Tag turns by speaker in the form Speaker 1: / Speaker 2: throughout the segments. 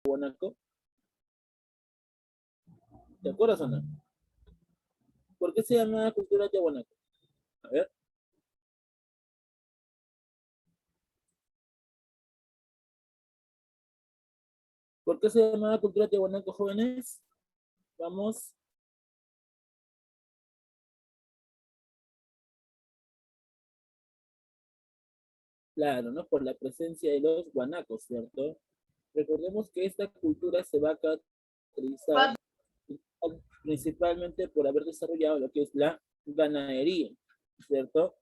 Speaker 1: Tiahuanaco? ¿Te acuerdas o no? ¿Por qué se llama cultura Tiahuanaco? A ver. ¿Por qué se llama cultura Tiahuanaco, jóvenes? Vamos. Claro, ¿no? Por la presencia de los guanacos, ¿cierto? Recordemos que esta cultura se va a caracterizar principalmente por haber desarrollado lo que es la ganadería, ¿cierto?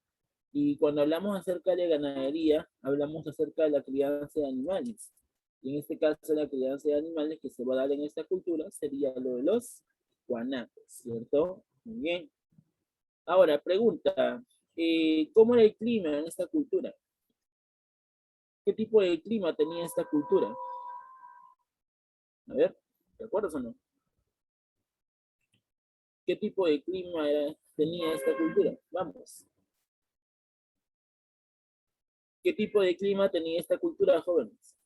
Speaker 1: Y cuando hablamos acerca de ganadería, hablamos acerca de la crianza de animales. Y en este caso, la crianza de animales que se va a dar en esta cultura sería lo de los guanacos, ¿cierto? Muy bien. Ahora, pregunta, ¿cómo era el clima en esta cultura? ¿Qué tipo de clima tenía esta cultura? A ver, ¿te acuerdas o no? ¿Qué tipo de clima tenía esta cultura? Vamos. ¿Qué tipo de clima tenía esta cultura, jóvenes?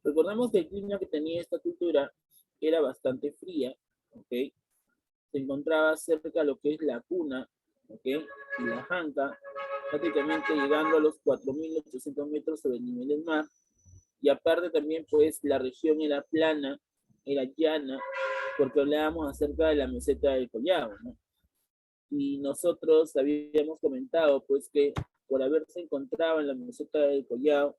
Speaker 1: Recordemos que el clima que tenía esta cultura era bastante fría, ¿ok? Se encontraba cerca de lo que es la Cuna, ¿ok? Y la Janca, prácticamente llegando a los 4.800 metros sobre el nivel del mar. Y aparte también, pues, la región era plana, era llana, porque hablábamos acerca de la meseta del Collao, ¿no? Y nosotros habíamos comentado, pues, que por haberse encontrado en la meseta del Collao,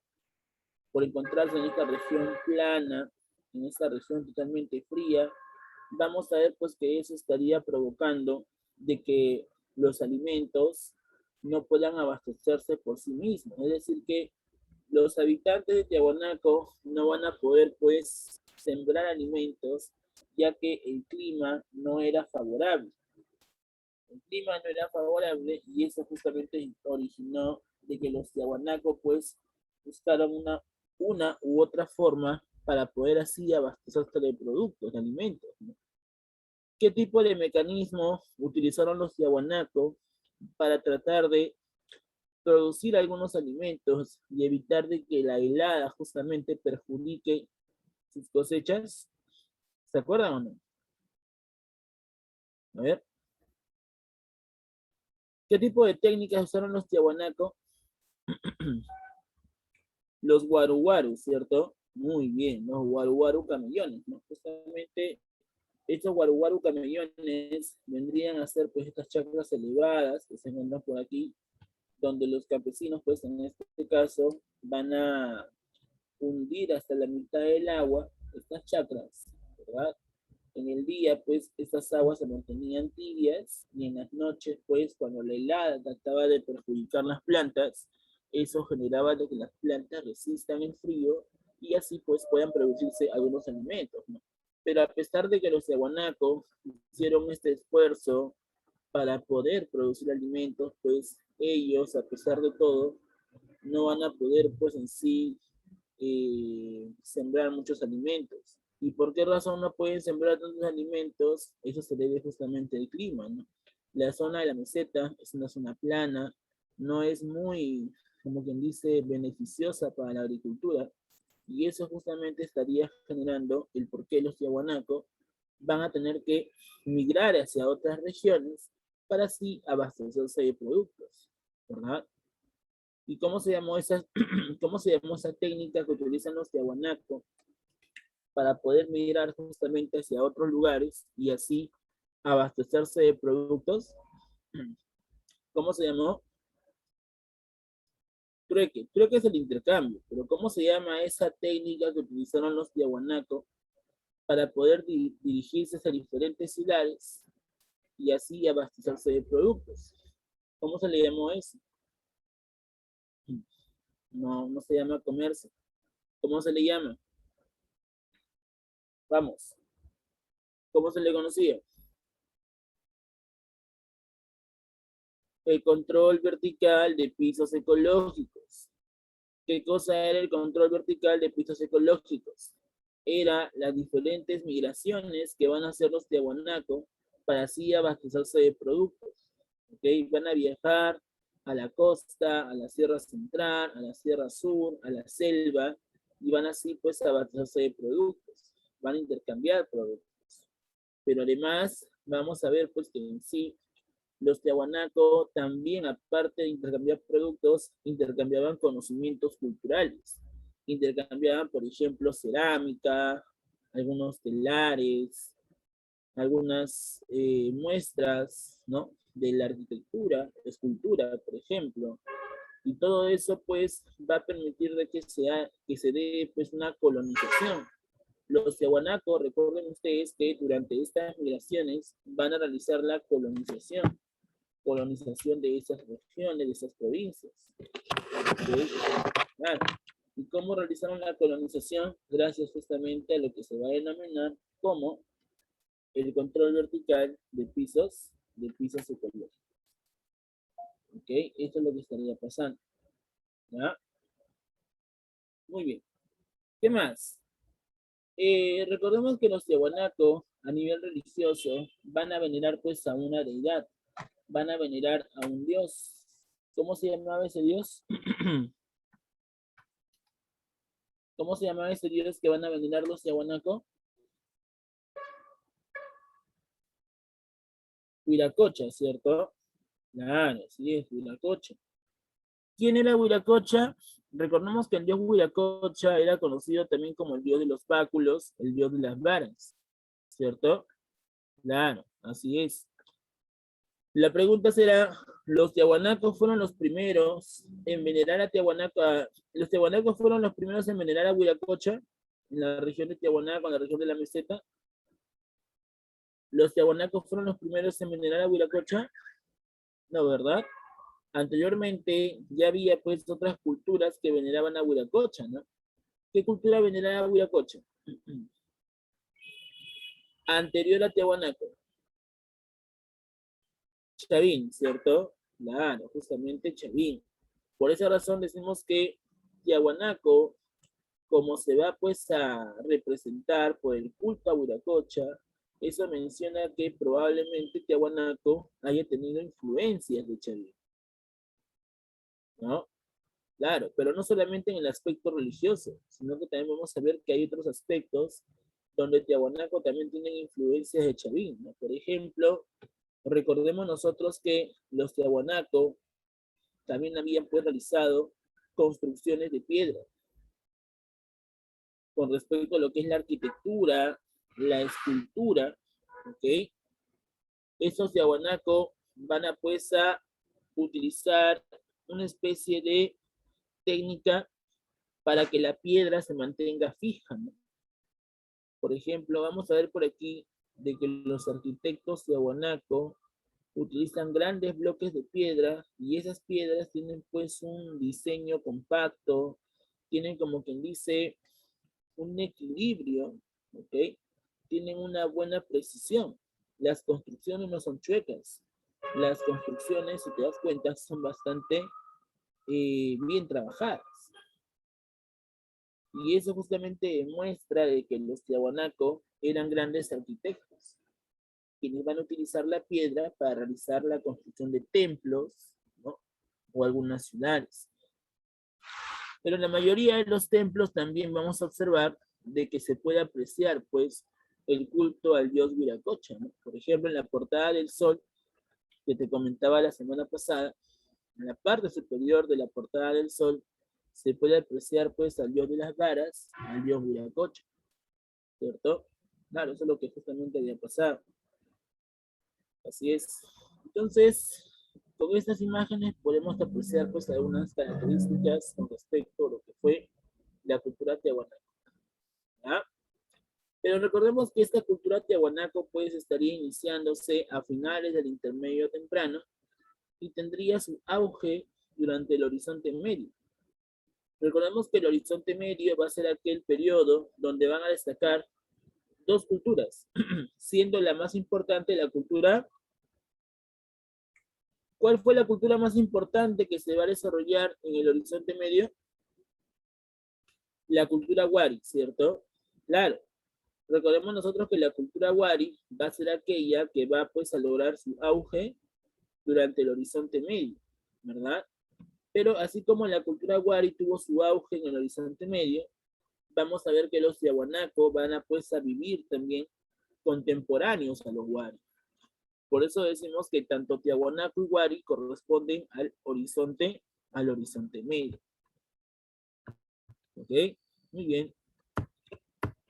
Speaker 1: por encontrarse en esta región plana, en esta región totalmente fría, vamos a ver pues que eso estaría provocando de que los alimentos no puedan abastecerse por sí mismos. Es decir, que los habitantes de Tiahuanaco no van a poder pues sembrar alimentos ya que el clima no era favorable. El clima no era favorable y eso justamente originó de que los tiahuanacos pues buscaron una u otra forma para poder así abastecerse de productos, de alimentos, ¿no? ¿Qué tipo de mecanismo utilizaron los tiahuanacos para tratar de producir algunos alimentos y evitar de que la helada justamente perjudique sus cosechas? ¿Se acuerdan o no? A ver, ¿qué tipo de técnicas usaron los tiahuanacos? Los guaruguaru, ¿cierto? Muy bien, los guaruguaru camellones, ¿no? Justamente estos guaruguaru camellones vendrían a ser pues estas chacras elevadas que se encuentran por aquí, donde los campesinos pues en este caso van a hundir hasta la mitad del agua estas chacras, ¿verdad? En el día pues estas aguas se mantenían tibias y en las noches pues cuando la helada trataba de perjudicar las plantas, eso generaba de que las plantas resistan el frío y así pues puedan producirse algunos alimentos, ¿no? Pero a pesar de que los yaguanacos hicieron este esfuerzo para poder producir alimentos, pues ellos, a pesar de todo, no van a poder pues en sí sembrar muchos alimentos. ¿Y por qué razón no pueden sembrar tantos alimentos? Eso se debe justamente al clima, ¿no? La zona de la meseta es una zona plana, no es muy, como quien dice, beneficiosa para la agricultura, y eso justamente estaría generando el por qué los tiahuanacos van a tener que migrar hacia otras regiones para así abastecerse de productos, ¿verdad? ¿Y cómo se llamó esa, cómo se llamó esa técnica que utilizan los tiahuanacos para poder migrar justamente hacia otros lugares y así abastecerse de productos? ¿Cómo se llamó? Trueque. Trueque es el intercambio, pero ¿cómo se llama esa técnica que utilizaron los tiahuanacos para poder dirigirse hacia diferentes ciudades y así abastecerse de productos? ¿Cómo se le llamó eso? No, no se llama comercio. ¿Cómo se le llama? Vamos. ¿Cómo se le conocía? El control vertical de pisos ecológicos. ¿Qué cosa era el control vertical de pisos ecológicos? Era las diferentes migraciones que van a hacer los tiahuanacos para así abastecerse de productos. ¿ok? Van a viajar a la costa, a la Sierra Central, a la Sierra Sur, a la selva, y van así pues a abastecerse de productos, van a intercambiar productos. Pero además vamos a ver pues que en sí los tiahuanaco también, aparte de intercambiar productos, intercambiaban conocimientos culturales. Intercambiaban, por ejemplo, cerámica, algunos telares, algunas muestras, ¿no? De la arquitectura, escultura, por ejemplo. Y todo eso, pues, va a permitir de que se dé, pues, una colonización. Los tiahuanacos, recuerden ustedes que durante estas migraciones van a realizar la colonización de esas regiones, de esas provincias. ¿Okay? Claro. ¿Y cómo realizaron la colonización? Gracias justamente a lo que se va a denominar como el control vertical de pisos ecológicos. ¿Ok? Esto es lo que estaría pasando. ¿Ya? Muy bien. ¿Qué más? Recordemos que los tiahuanaco a nivel religioso van a venerar pues a una deidad, van a venerar a un dios. ¿Cómo se llamaba ese dios? ¿Cómo se llamaba ese dios que van a venerar los tiahuanaco? Huiracocha, ¿cierto? Claro, sí es Huiracocha. ¿Quién era Huiracocha? Recordemos que el dios Huiracocha era conocido también como el dios de los báculos, el dios de las varas, ¿cierto? Claro, así es. La pregunta será, ¿los tiahuanacos fueron los primeros en venerar a Tiahuanaco? ¿Los tiahuanacos fueron los primeros en venerar a Huiracocha en la región de Tiahuanaco, en la región de la meseta? ¿Los tiahuanacos fueron los primeros en venerar a Huiracocha? No, ¿verdad? Anteriormente ya había pues otras culturas que veneraban a Huiracocha, ¿no? ¿Qué cultura veneraba a Huiracocha? Anterior a Tiahuanaco. Chavín, ¿cierto? Claro, justamente Chavín. Por esa razón decimos que Tiahuanaco, como se va pues a representar por el culto a Huiracocha, eso menciona que probablemente Tiahuanaco haya tenido influencias de Chavín, ¿no? Claro, pero no solamente en el aspecto religioso, sino que también vamos a ver que hay otros aspectos donde Tiahuanaco también tiene influencias de Chavín, ¿no? Por ejemplo, recordemos nosotros que los Tiahuanaco también habían pues realizado construcciones de piedra con respecto a lo que es la arquitectura, la escultura, ¿ok? Esos Tiahuanaco van a pues a utilizar una especie de técnica para que la piedra se mantenga fija, ¿no? Por ejemplo, vamos a ver por aquí de que los arquitectos tiahuanaco utilizan grandes bloques de piedra y esas piedras tienen pues un diseño compacto, tienen como quien dice un equilibrio, ¿ok? Tienen una buena precisión. Las construcciones no son chuecas. Las construcciones, si te das cuenta, son bastante bien trabajadas. Y eso justamente demuestra de que los tiahuanaco eran grandes arquitectos, quienes van a utilizar la piedra para realizar la construcción de templos, ¿no? O algunas ciudades. Pero en la mayoría de los templos también vamos a observar de que se puede apreciar, pues, el culto al dios Huiracocha, ¿no? Por ejemplo, en la portada del sol, que te comentaba la semana pasada, en la parte superior de la portada del sol, se puede apreciar, pues, al dios de las varas, al dios Huiracocha, ¿cierto? Claro, eso es lo que justamente había pasado. Así es. Entonces, con estas imágenes podemos apreciar pues algunas características con respecto a lo que fue la cultura tiahuanaco. ¿Ya? Pero recordemos que esta cultura tiahuanaco pues estaría iniciándose a finales del intermedio temprano y tendría su auge durante el horizonte medio. Recordemos que el horizonte medio va a ser aquel periodo donde van a destacar dos culturas, siendo la más importante la cultura. ¿Cuál fue la cultura más importante que se va a desarrollar en el horizonte medio? La cultura wari, ¿cierto? Claro. Recordemos nosotros que la cultura wari va a ser aquella que va pues a lograr su auge durante el Horizonte Medio, ¿verdad? Pero así como la cultura Wari tuvo su auge en el Horizonte Medio, vamos a ver que los Tiahuanaco van a pues a vivir también contemporáneos a los Wari. Por eso decimos que tanto Tiahuanaco y Wari corresponden al horizonte medio. ¿Ok? Muy bien.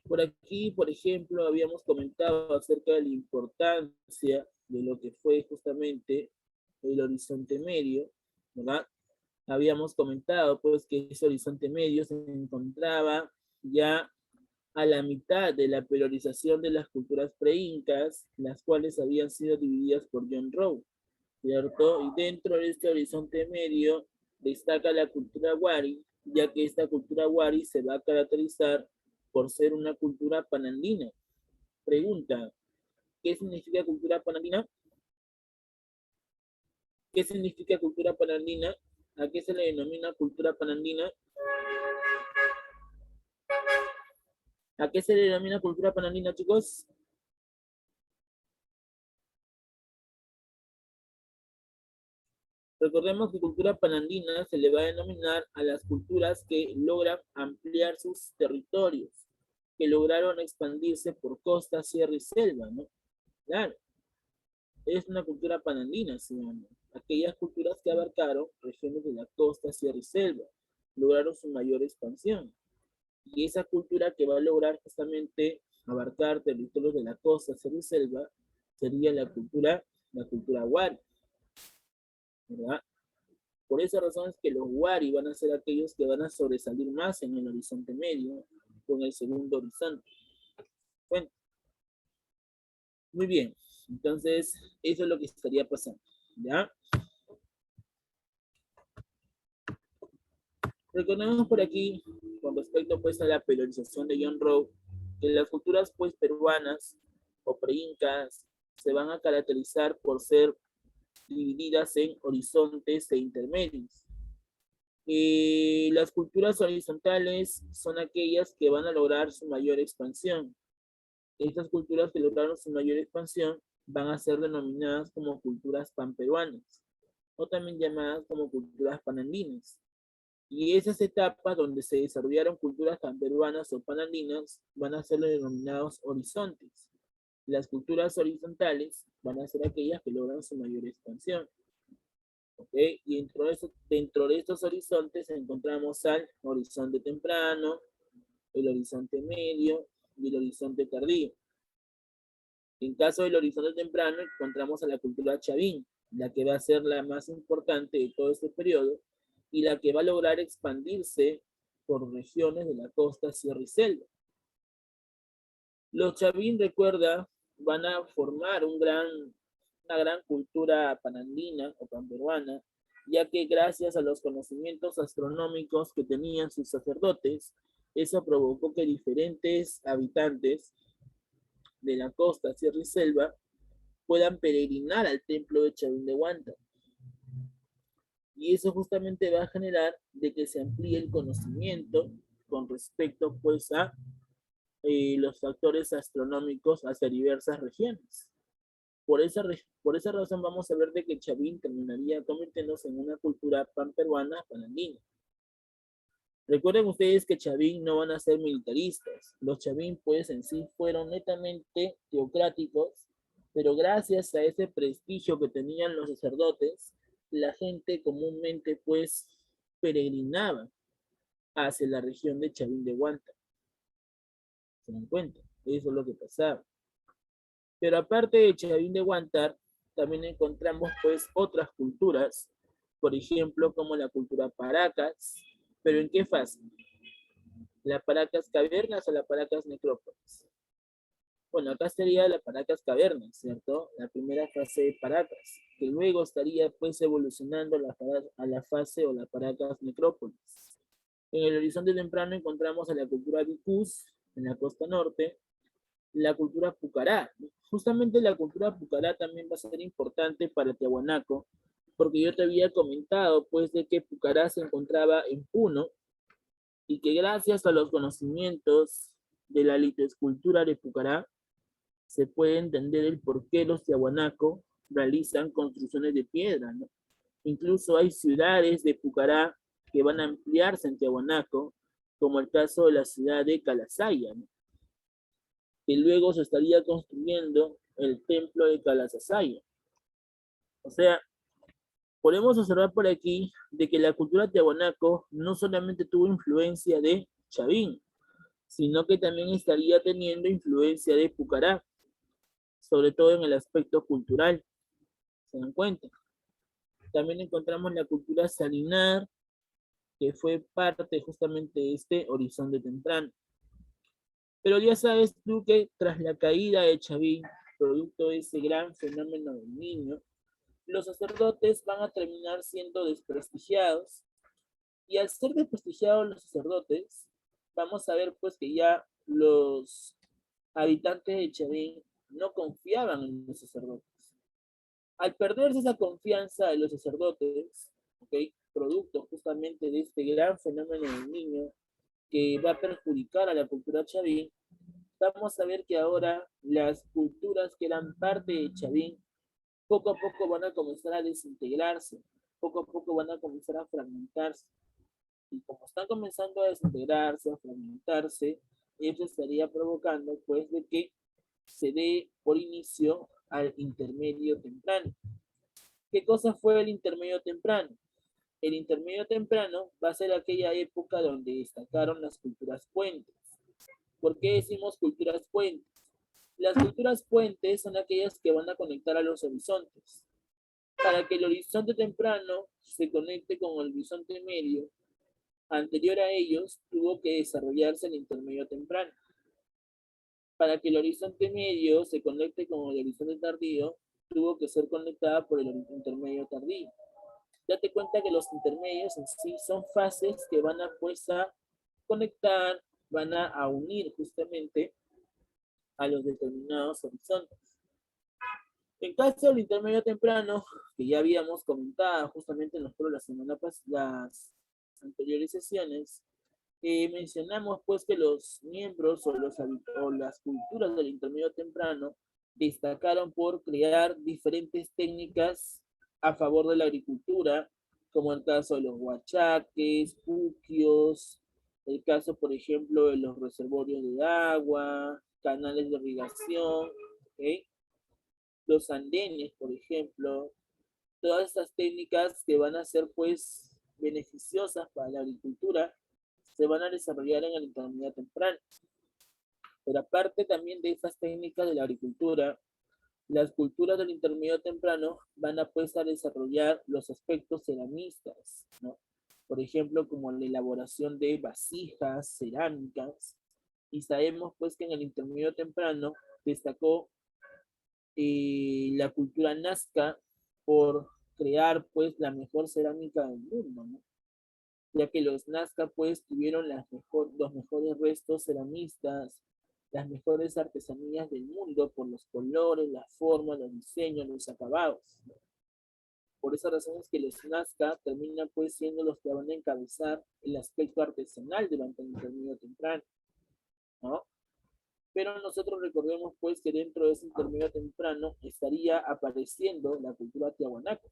Speaker 1: Por aquí, por ejemplo, habíamos comentado acerca de la importancia de lo que fue justamente el horizonte medio, ¿verdad? Habíamos comentado pues que ese horizonte medio se encontraba ya a la mitad de la priorización de las culturas pre-incas, las cuales habían sido divididas por John Rowe, ¿cierto? Y dentro de este horizonte medio destaca la cultura Wari, ya que esta cultura Wari se va a caracterizar por ser una cultura panandina. Pregunta, ¿qué significa cultura panandina? ¿Qué significa cultura panandina? ¿A qué se le denomina cultura panandina? ¿A qué se le denomina cultura panandina, chicos? Recordemos que cultura panandina se le va a denominar a las culturas que logran ampliar sus territorios, que lograron expandirse por costa, sierra y selva, ¿no? Claro, es una cultura panandina, se llama. Aquellas culturas que abarcaron regiones de la costa, sierra y selva, lograron su mayor expansión. Y esa cultura que va a lograr justamente abarcar territorios de la costa, sierra y selva, sería la cultura Wari, ¿verdad? Por esa razón es que los Wari van a ser aquellos que van a sobresalir más en el horizonte medio con el segundo horizonte. Bueno, muy bien. Entonces, eso es lo que estaría pasando. ¿Ya? Recordemos por aquí, con respecto pues a la periodización de John Rowe, que las culturas pues peruanas o pre-incas se van a caracterizar por ser divididas en horizontes e intermedios. Las culturas horizontales son aquellas que van a lograr su mayor expansión. Estas culturas que lograron su mayor expansión van a ser denominadas como culturas panperuanas o también llamadas como culturas panandinas. Y esas etapas donde se desarrollaron culturas panperuanas o panandinas van a ser denominados horizontes. Las culturas horizontales van a ser aquellas que logran su mayor expansión. ¿Okay? Y dentro de estos horizontes encontramos al horizonte temprano, el horizonte medio y el horizonte tardío. En caso del horizonte temprano encontramos a la cultura chavín, la que va a ser la más importante de todo este periodo y la que va a lograr expandirse por regiones de la costa, sierra y selva. Los chavín, recuerda, van a formar una gran cultura panandina o panperuana, ya que gracias a los conocimientos astronómicos que tenían sus sacerdotes, eso provocó que diferentes habitantes de la costa, sierra y selva puedan peregrinar al templo de Chavín de Huántar. Y eso justamente va a generar de que se amplíe el conocimiento con respecto pues a los factores astronómicos hacia diversas regiones. Por esa razón vamos a ver de que Chavín terminaría convirtiéndose en una cultura panperuana panandina. Recuerden ustedes que Chavín no van a ser militaristas. Los Chavín pues en sí fueron netamente teocráticos, pero gracias a ese prestigio que tenían los sacerdotes, la gente comúnmente pues peregrinaba hacia la región de Chavín de Huántar. ¿Se dan cuenta? Eso es lo que pasaba. Pero aparte de Chavín de Huántar, también encontramos pues otras culturas, por ejemplo, como la cultura Paracas, pero ¿en qué fase? ¿La Paracas Cavernas o la Paracas Necrópolis? Bueno, acá sería la Paracas Cavernas, ¿cierto? La primera fase de Paracas, que luego estaría pues evolucionando a la fase o la Paracas Necrópolis. En el horizonte temprano encontramos a la cultura Vicús, en la costa norte, la cultura Pucará. Justamente la cultura Pucará también va a ser importante para Tiahuanaco, porque yo te había comentado pues de que Pucará se encontraba en Puno y que gracias a los conocimientos de la litoescultura de Pucará se puede entender el por qué los Tiahuanaco realizan construcciones de piedra, ¿no? Incluso hay ciudades de Pucará que van a ampliarse en Tiahuanaco, como el caso de la ciudad de Calasaya, ¿no? Que luego se estaría construyendo el templo de Calasasaya. O sea, podemos observar por aquí de que la cultura tiahuanaco no solamente tuvo influencia de Chavín, sino que también estaría teniendo influencia de Pucará, sobre todo en el aspecto cultural. ¿Se dan cuenta? También encontramos la cultura salinar, que fue parte justamente de este horizonte temprano. Pero ya sabes tú que tras la caída de Chavín, producto de ese gran fenómeno del niño, los sacerdotes van a terminar siendo desprestigiados, y al ser desprestigiados los sacerdotes, vamos a ver pues que ya los habitantes de Chavín no confiaban en los sacerdotes. Al perderse esa confianza de los sacerdotes, ¿okay?, producto justamente de este gran fenómeno del niño que va a perjudicar a la cultura chavín, vamos a ver que ahora las culturas que eran parte de Chavín poco a poco van a comenzar a desintegrarse, poco a poco van a comenzar a fragmentarse. Y como están comenzando a desintegrarse, a fragmentarse, eso estaría provocando pues de que se dé por inicio al intermedio temprano. ¿Qué cosa fue el intermedio temprano? El intermedio temprano va a ser aquella época donde destacaron las culturas puentes. ¿Por qué decimos culturas puentes? Las culturas puentes son aquellas que van a conectar a los horizontes. Para que el horizonte temprano se conecte con el horizonte medio, anterior a ellos tuvo que desarrollarse el intermedio temprano. Para que el horizonte medio se conecte con el horizonte tardío, tuvo que ser conectada por el intermedio tardío. Date cuenta que los intermedios en sí son fases que van a pues a conectar, van a unir justamente a los determinados horizontes. En caso del intermedio temprano, que ya habíamos comentado justamente nosotros la semana pasada, las anteriores sesiones, mencionamos pues que los miembros o las culturas del intermedio temprano destacaron por crear diferentes técnicas a favor de la agricultura, como el caso de los huachaques, puquios, el caso, por ejemplo, de los reservorios de agua, canales de irrigación, ¿okay?, los andenes, por ejemplo, todas estas técnicas que van a ser pues beneficiosas para la agricultura se van a desarrollar en el intermedio temprano. Pero aparte también de estas técnicas de la agricultura, las culturas del intermedio temprano van a pues a desarrollar los aspectos ceramistas, ¿no? Por ejemplo, como la elaboración de vasijas cerámicas, y sabemos pues que en el intermedio temprano destacó la cultura nazca por crear pues la mejor cerámica del mundo, ¿no? Ya que los Nazca pues tuvieron los mejores restos ceramistas, las mejores artesanías del mundo por los colores, las formas, los diseños, los acabados, ¿no? Por esa razón es que los Nazca terminan pues siendo los que van a encabezar el aspecto artesanal durante el intermedio temprano, ¿no? Pero nosotros recordemos pues que dentro de ese intermedio temprano estaría apareciendo la cultura tiahuanaco.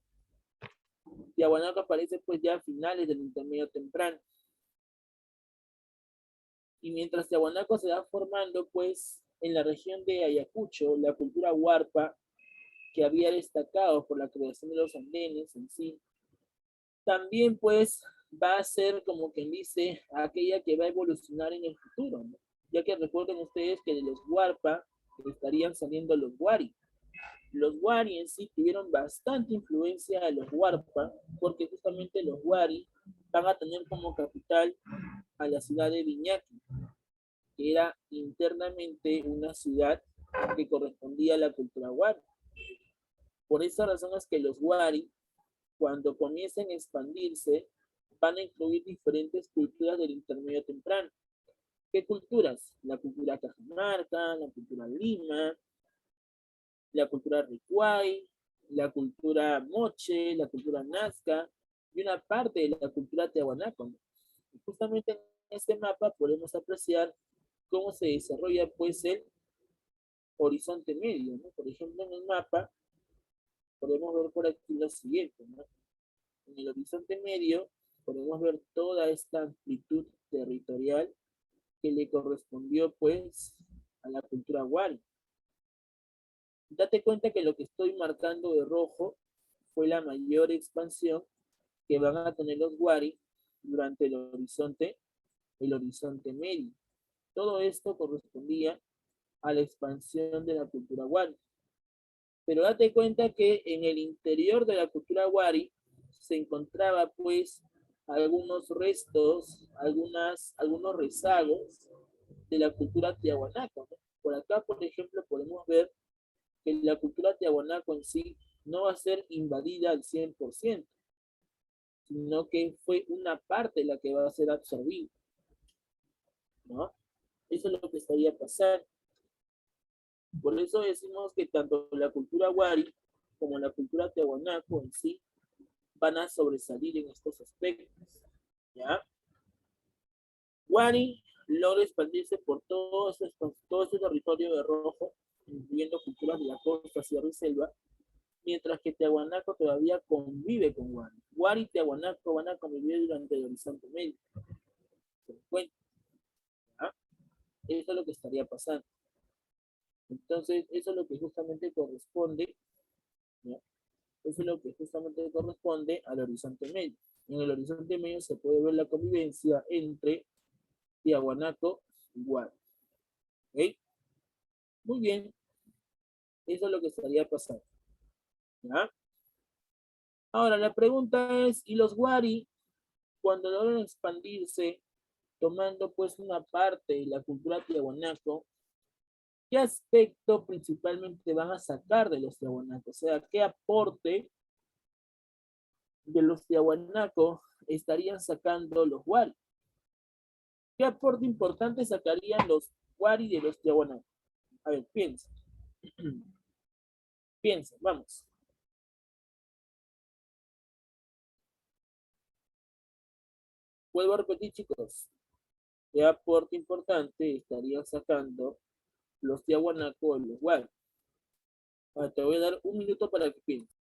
Speaker 1: Tiahuanaco aparece pues ya a finales del intermedio temprano. Y mientras Tiahuanaco se va formando pues en la región de Ayacucho, la cultura huarpa, que había destacado por la creación de los andenes en sí, también pues va a ser como quien dice aquella que va a evolucionar en el futuro, ¿no? Ya que recuerden ustedes que de los huarpa estarían saliendo los wari. Los wari en sí tuvieron bastante influencia de los huarpa, porque justamente los wari van a tener como capital a la ciudad de Viñaki, que era internamente una ciudad que correspondía a la cultura wari. Por esa razón es que los wari, cuando comiencen a expandirse, van a incluir diferentes culturas del intermedio temprano. ¿Qué culturas? La cultura cajamarca, la cultura lima, la cultura ricuay, la cultura moche, la cultura nazca y una parte de la cultura tiahuanaco. Y justamente en este mapa podemos apreciar cómo se desarrolla pues el horizonte medio, ¿no? Por ejemplo, en el mapa podemos ver por aquí lo siguiente, ¿no? En el horizonte medio podemos ver toda esta amplitud territorial que le correspondió pues a la cultura wari. Date cuenta que lo que estoy marcando de rojo fue la mayor expansión que van a tener los wari durante el horizonte medio. Todo esto correspondía a la expansión de la cultura wari. Pero date cuenta que en el interior de la cultura wari se encontraba pues algunos restos, algunos rezagos de la cultura tiahuanaco, ¿no? Por acá, por ejemplo, podemos ver que la cultura tiahuanaco en sí no va a ser invadida al 100%, sino que fue una parte la que va a ser absorbida, ¿no? Eso es lo que estaría pasando. Por eso decimos que tanto la cultura wari como la cultura tiahuanaco en sí van a sobresalir en estos aspectos, ¿ya? Wari logra expandirse por todo ese territorio de rojo, incluyendo culturas de la costa, sierra y selva, mientras que Tiahuanaco todavía convive con Wari. Wari y Tiahuanaco van a convivir durante el horizonte medio. ¿Se cuenta? ¿Ah? Eso es lo que estaría pasando. Entonces, eso es lo que justamente corresponde, ¿no? Eso es lo que justamente corresponde al horizonte medio. En el horizonte medio se puede ver la convivencia entre Tiahuanaco y Wari. ¿Ok? Muy bien, eso es lo que estaría pasando. ¿Ya? Ahora, la pregunta es, ¿y los Wari, cuando logran expandirse, tomando pues una parte de la cultura tiahuanaco, qué aspecto principalmente van a sacar de los tiahuanacos? O sea, ¿qué aporte de los tiahuanacos estarían sacando los Wari? ¿Qué aporte importante sacarían los Wari de los tiahuanacos? A ver, piensa. Piensa, vamos. Vuelvo a repetir, chicos. ¿Qué aporte importante estarían sacando los tiahuanacos de los Wari? Ahora te voy a dar un minuto para que pienses.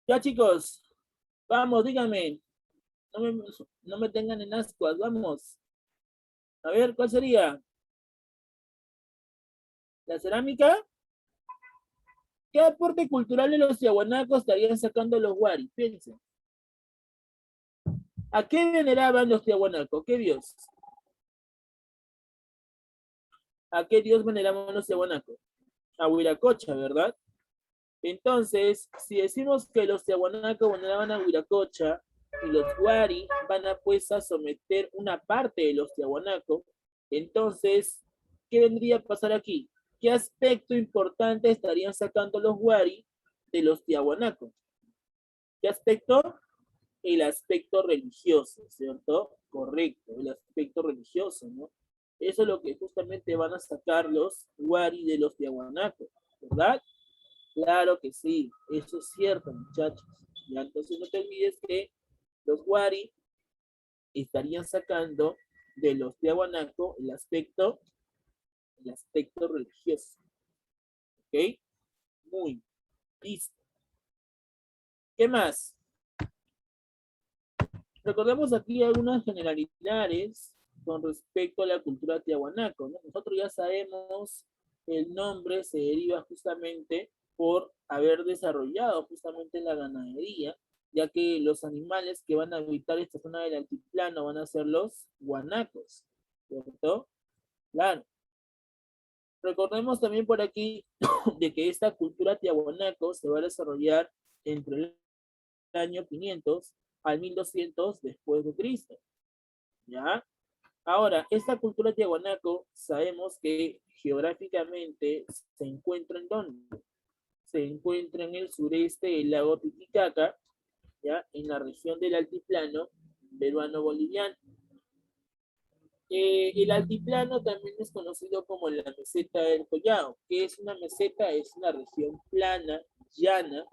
Speaker 1: Ya, chicos, vamos, díganme. No me, no me tengan en ascuas, vamos. A ver, ¿cuál sería? ¿La cerámica? ¿Qué aporte cultural de los tiahuanacos estarían sacando los Wari? Piensen. ¿A qué veneraban los tiahuanacos? ¿Qué dios? ¿A qué dios veneraban los tiahuanacos? A Huiracocha, ¿verdad? Entonces, si decimos que los tiahuanacos veneraban a Huiracocha y los Wari van a pues a someter una parte de los tiahuanacos, entonces, ¿qué vendría a pasar aquí? ¿Qué aspecto importante estarían sacando los Wari de los Tiahuanaco. ¿Qué aspecto? El aspecto religioso, ¿cierto? Correcto, el aspecto religioso, ¿no? Eso es lo que justamente van a sacar los Wari de los Tiahuanaco, ¿verdad? Claro que sí, eso es cierto, muchachos. Ya, entonces no te olvides que los Wari estarían sacando de los Tiahuanaco el aspecto religioso. ¿Ok? Muy listo. ¿Qué más? Recordemos aquí algunas generalidades con respecto a la cultura tiahuanaco, ¿no? Nosotros ya sabemos el nombre se deriva justamente por haber desarrollado justamente la ganadería, ya que los animales que van a habitar esta zona del altiplano van a ser los guanacos, ¿cierto? Claro. Recordemos también por aquí de que esta cultura tiahuanaco se va a desarrollar entre el año 500 al 1200 después de Cristo. ¿Ya? Ahora, esta cultura tiahuanaco sabemos que geográficamente se encuentra en dónde? Se encuentra en el sureste del lago Titicaca, ¿ya? En la región del altiplano peruano-boliviano. El altiplano también es conocido como la meseta del Collao. ¿Qué es una meseta? Es una región plana, llana,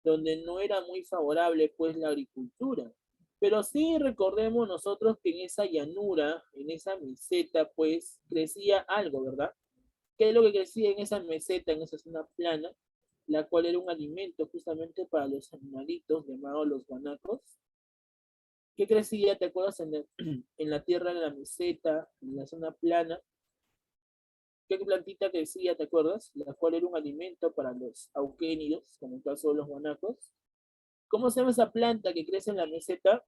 Speaker 1: donde no era muy favorable pues la agricultura. Pero sí recordemos nosotros que en esa llanura, en esa meseta, pues crecía algo, ¿verdad? ¿Qué es lo que crecía en esa meseta, en esa zona plana? La cual era un alimento justamente para los animalitos llamados los guanacos. ¿Qué crecía, te acuerdas, en la tierra, en la meseta, en la zona plana? ¿Qué plantita crecía, te acuerdas? La cual era un alimento para los auquénidos, como el caso de los guanacos. ¿Cómo se llama esa planta que crece en la meseta?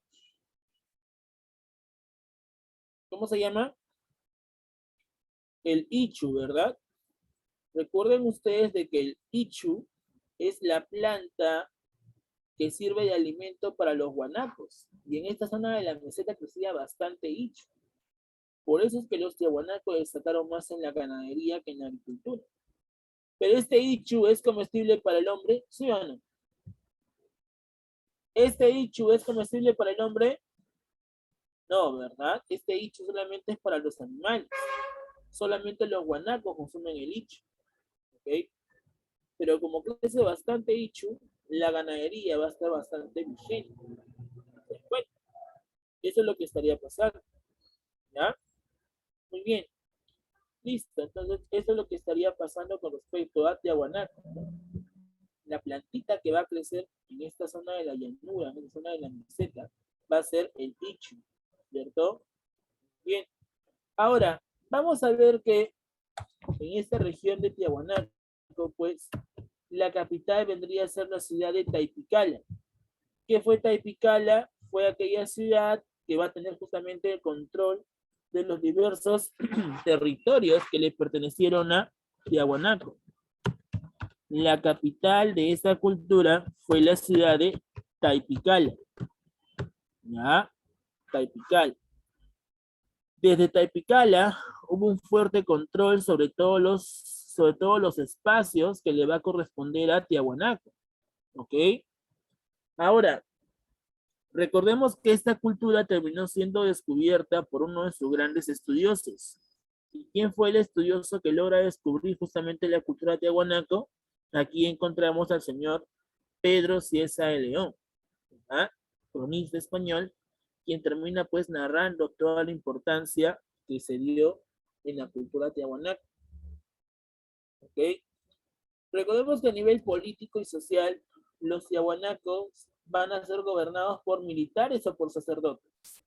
Speaker 1: ¿Cómo se llama? El ichu, ¿verdad? Recuerden ustedes de que el ichu es la planta que sirve de alimento para los guanacos. Y en esta zona de la meseta crecía bastante ichu. Por eso es que los tiahuanacos destacaron más en la ganadería que en la agricultura. Pero este ichu es comestible para el hombre, ¿sí o no? ¿Este ichu es comestible para el hombre? No, ¿verdad? Este ichu solamente es para los animales. Solamente los guanacos consumen el ichu. ¿Ok? Pero como crece bastante ichu, la ganadería va a estar bastante vigente. Bueno, eso es lo que estaría pasando. ¿Ya? Muy bien. Listo. Entonces, eso es lo que estaría pasando con respecto a Tiahuanaco. La plantita que va a crecer en esta zona de la llanura, en esta zona de la meseta, va a ser el ichu. ¿Cierto? Bien. Ahora, vamos a ver que en esta región de Tiahuanaco, pues, la capital vendría a ser la ciudad de Taipicala. ¿Qué fue Taipicala? Fue aquella ciudad que va a tener justamente el control de los diversos territorios que le pertenecieron a Tiahuanaco. La capital de esta cultura fue la ciudad de Taipicala. ¿Ya? Taipicala. Desde Taipicala hubo un fuerte control sobre todos los espacios que le va a corresponder a Tiahuanaco. ¿Ok? Ahora, recordemos que esta cultura terminó siendo descubierta por uno de sus grandes estudiosos. ¿Y quién fue el estudioso que logra descubrir justamente la cultura tiahuanaco? Aquí encontramos al señor Pedro Cieza de León, ¿ah? Cronista español, quien termina pues narrando toda la importancia que se dio en la cultura tiahuanaco. ¿Ok? Recordemos que a nivel político y social, los tiahuanacos van a ser gobernados por militares o por sacerdotes.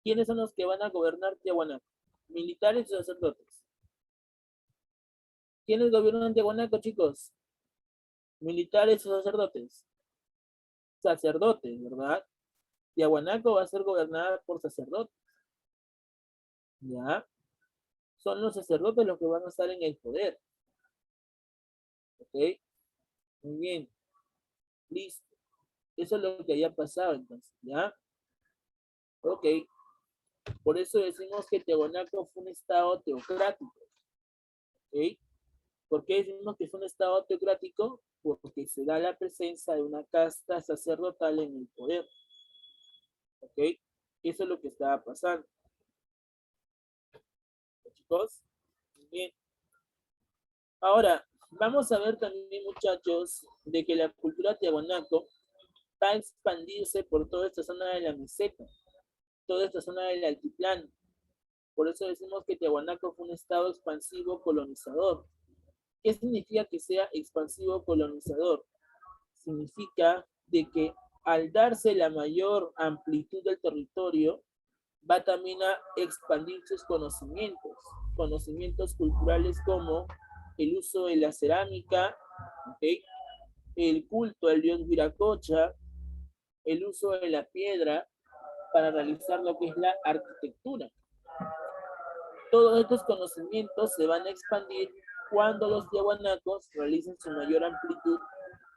Speaker 1: ¿Quiénes son los que van a gobernar Tiahuanaco? Militares o sacerdotes. ¿Quiénes gobiernan Tiahuanaco, chicos? Militares o sacerdotes. Sacerdotes, ¿verdad? Tiahuanaco va a ser gobernada por sacerdotes. ¿Ya? Son los sacerdotes los que van a estar en el poder. ¿Ok? Muy bien. Listo. Eso es lo que haya pasado entonces, ¿ya? Ok. Por eso decimos que Tiahuanaco fue un estado teocrático. ¿Ok? ¿Por qué decimos que es un estado teocrático? Porque se da la presencia de una casta sacerdotal en el poder. ¿Ok? Eso es lo que estaba pasando. Chicos, bien. Ahora, vamos a ver también, muchachos, de que la cultura tiahuanaco va a expandirse por toda esta zona de la meseta, toda esta zona del altiplano. Por eso decimos que Tiahuanaco fue un estado expansivo colonizador. ¿Qué significa que sea expansivo colonizador? Significa de que al darse la mayor amplitud del territorio, va también a expandir sus conocimientos, conocimientos culturales como el uso de la cerámica, ¿okay? El culto al dios Viracocha, el uso de la piedra para realizar lo que es la arquitectura. Todos estos conocimientos se van a expandir cuando los tiahuanacos realicen su mayor amplitud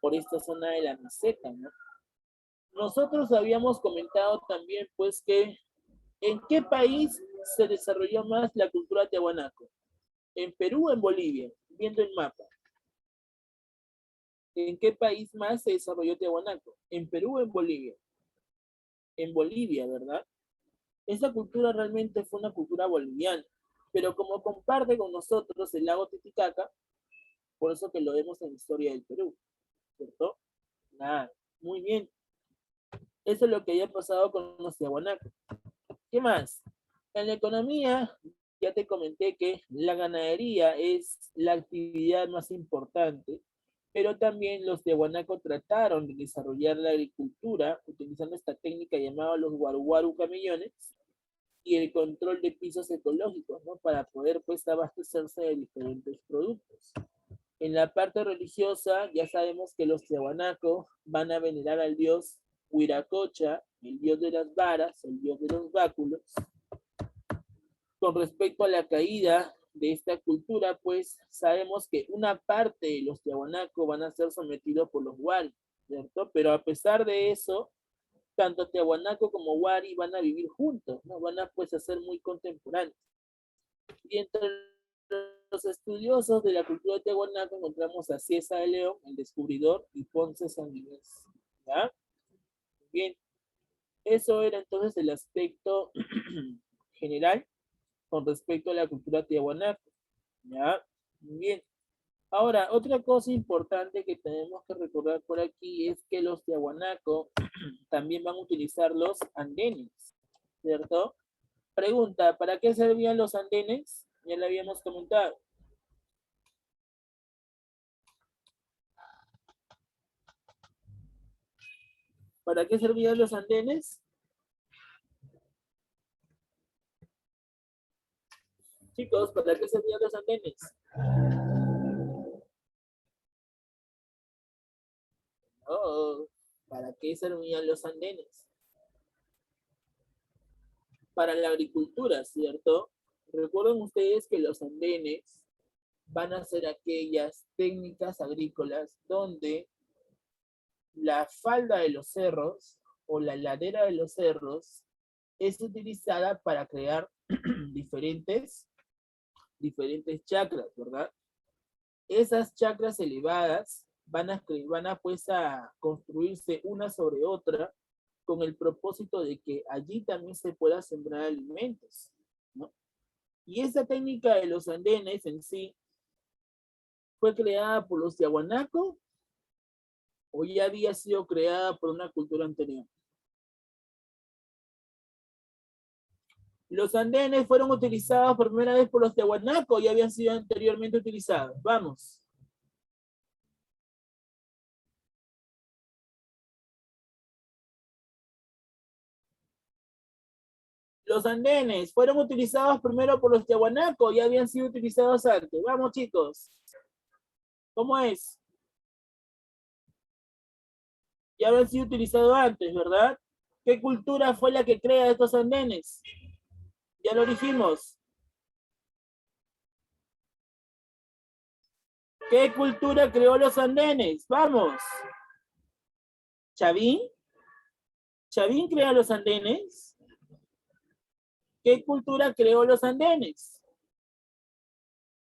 Speaker 1: por esta zona de la meseta, ¿no? Nosotros habíamos comentado también, pues, que ¿en qué país se desarrolló más la cultura tiahuanaco? ¿En Perú o en Bolivia? Viendo el mapa. ¿En qué país más se desarrolló tiahuanaco? ¿En Perú o en Bolivia? En Bolivia, ¿verdad? Esa cultura realmente fue una cultura boliviana, pero como comparte con nosotros el lago Titicaca, por eso que lo vemos en la historia del Perú, ¿cierto? Nada, muy bien. Eso es lo que había pasado con los tiahuanacos. ¿Qué más? En la economía, ya te comenté que la ganadería es la actividad más importante, pero también los tiahuanacos trataron de desarrollar la agricultura utilizando esta técnica llamada los guaruguaru camellones y el control de pisos ecológicos, ¿no? Para poder, pues, abastecerse de diferentes productos. En la parte religiosa, ya sabemos que los tiahuanacos van a venerar al dios Huiracocha, el dios de las varas, el dios de los báculos. Con respecto a la caída de esta cultura, pues sabemos que una parte de los tiahuanacos van a ser sometidos por los wari, ¿cierto? Pero a pesar de eso, tanto tiahuanaco como wari van a vivir juntos, ¿no? Van a, pues, a ser muy contemporáneos. Y entre los estudiosos de la cultura de tiahuanaco encontramos a Ciesa de León, el descubridor, y Ponce Sanguinés. ¿Ya? Bien, eso era entonces el aspecto general con respecto a la cultura tiahuanaco. ¿Ya? Bien. Ahora, otra cosa importante que tenemos que recordar por aquí es que los tiahuanacos también van a utilizar los andenes, ¿cierto? Pregunta, ¿para qué servían los andenes? Ya lo habíamos comentado. ¿Para qué servían los andenes? Chicos, ¿para qué servían los andenes? Oh, ¿para qué servían los andenes? Para la agricultura, ¿cierto? Recuerden ustedes que los andenes van a ser aquellas técnicas agrícolas donde la falda de los cerros o la ladera de los cerros es utilizada para crear diferentes chakras, ¿verdad? Esas chakras elevadas van a pues a construirse una sobre otra con el propósito de que allí también se pueda sembrar alimentos, ¿no? Y esa técnica de los andenes en sí fue creada por los tiahuanaco o ya había sido creada por una cultura anterior. Los andenes fueron utilizados por primera vez por los tiahuanaco y habían sido anteriormente utilizados. Vamos. Los andenes fueron utilizados primero por los tiahuanaco y habían sido utilizados antes. Vamos, chicos. ¿Cómo es? Ya habían sido utilizados antes, ¿verdad? ¿Qué cultura fue la que crea estos andenes? Ya lo dijimos. ¿Qué cultura creó los andenes? Vamos. ¿Chavín? ¿Chavín crea los andenes? ¿Qué cultura creó los andenes?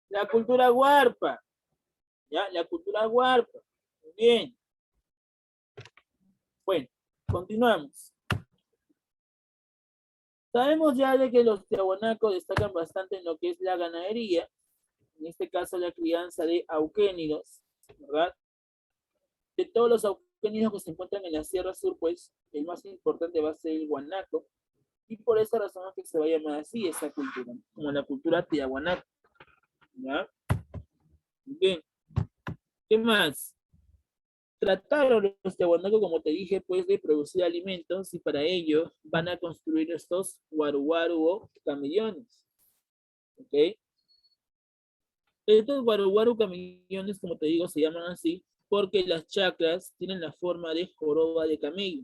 Speaker 1: La cultura huarpa. ¿Ya? La cultura huarpa. Muy bien. Bueno, continuamos. Sabemos ya de que los tiahuanacos destacan bastante en lo que es la ganadería, en este caso la crianza de auquénidos, ¿verdad? De todos los auquénidos que se encuentran en la Sierra Sur, pues el más importante va a ser el guanaco, y por esa razón es que se va a llamar así esa cultura, como la cultura tiahuanaco, ¿ya? Bien, ¿qué más? Trataron los tiahuanacos, como te dije, pues de producir alimentos y para ello van a construir estos guaruguaru o camellones, ¿ok? Estos guaruguaru camellones, como te digo, se llaman así porque las chacras tienen la forma de joroba de camello.